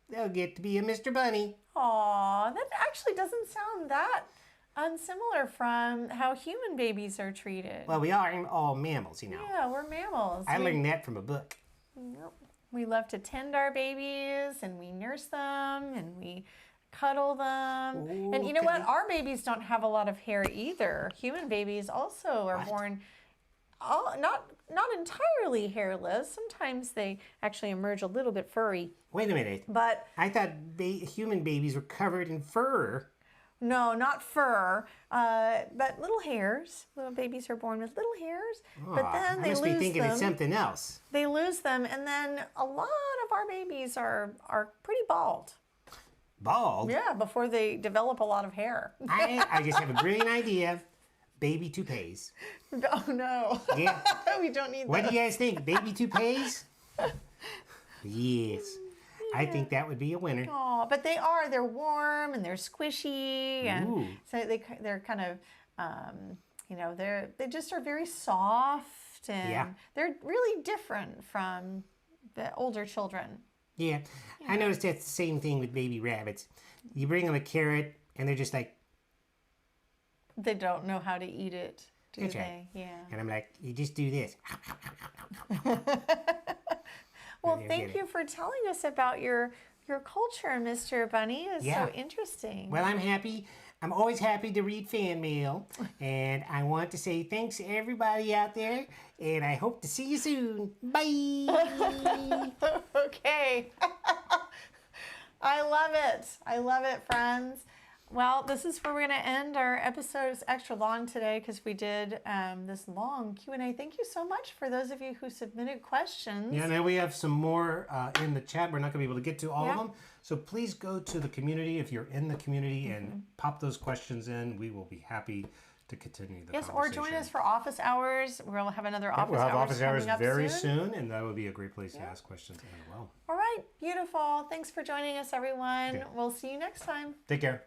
They'll get to be a Mr. Bunny. Aw, that actually doesn't sound that unsimilar from how human babies are treated. Well, we are all mammals, you know. Yeah, we're mammals. I learned that from a book. We love to tend our babies, and we nurse them, and we cuddle them. And you know what? Our babies don't have a lot of hair either. Human babies also are born not entirely hairless. Sometimes they actually emerge a little bit furry. Wait a minute. But I thought human babies were covered in fur. no, not fur, but little hairs. Little babies are born with little hairs, but then I they must lose be thinking them. it's something else. They lose them, and then a lot of our babies are pretty bald. Bald? Yeah, before they develop a lot of hair. I just have a brilliant idea. Baby toupees. Oh no. Yeah. We don't need What that. do you guys think? Baby toupees? Yes. I think that would be a winner. Oh, but they're warm and they're squishy, and Ooh. so they're kind of you know, they just are very soft, and they're really different from the older children. Yeah. I noticed that's the same thing with baby rabbits. You bring them a carrot and they're just like, They don't know how to eat it. Do That's they? right. Yeah. And I'm like, you just do this. Well, you thank get you for telling us about your culture, Mr. Bunny. It's Yeah. so interesting. Well, I'm happy. I'm always happy to read fan mail. And I want to say thanks to everybody out there. And I hope to see you soon. Bye. Okay. I love it. I love it, friends. Well, this is where we're going to end our episode. It's extra long today because we did this long Q&A. Thank you so much for those of you who submitted questions. Yeah, now we have some more in the chat. We're not going to be able to get to all of Yeah. them. So please go to the community if you're in the community and pop those questions in. We will be happy to continue the Yes, or conversation. join us for office hours. We'll have another office We'll have hours office hours coming up very soon. soon, and that would be a great place to ask questions as well. All right, beautiful. Thanks for joining us, everyone. Okay. We'll see you next time. Take care.